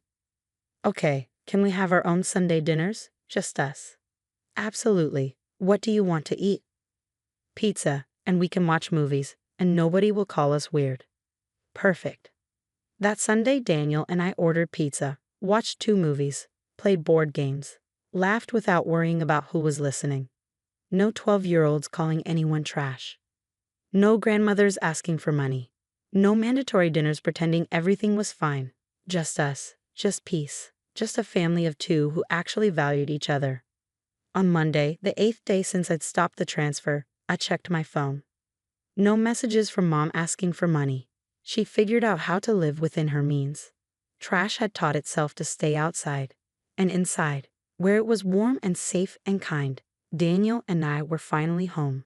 Okay, can we have our own Sunday dinners? Just us. Absolutely. What do you want to eat? Pizza, and we can watch movies, and nobody will call us weird. Perfect. That Sunday, Daniel and I ordered pizza, watched 2 movies, played board games, laughed without worrying about who was listening. No 12-year-olds calling anyone trash. No grandmothers asking for money. No mandatory dinners pretending everything was fine. Just us, just peace, just a family of 2 who actually valued each other. On Monday, the 8th day since I'd stopped the transfer, I checked my phone. No messages from Mom asking for money. She figured out how to live within her means. Trash had taught itself to stay outside. And inside, where it was warm and safe and kind, Daniel and I were finally home.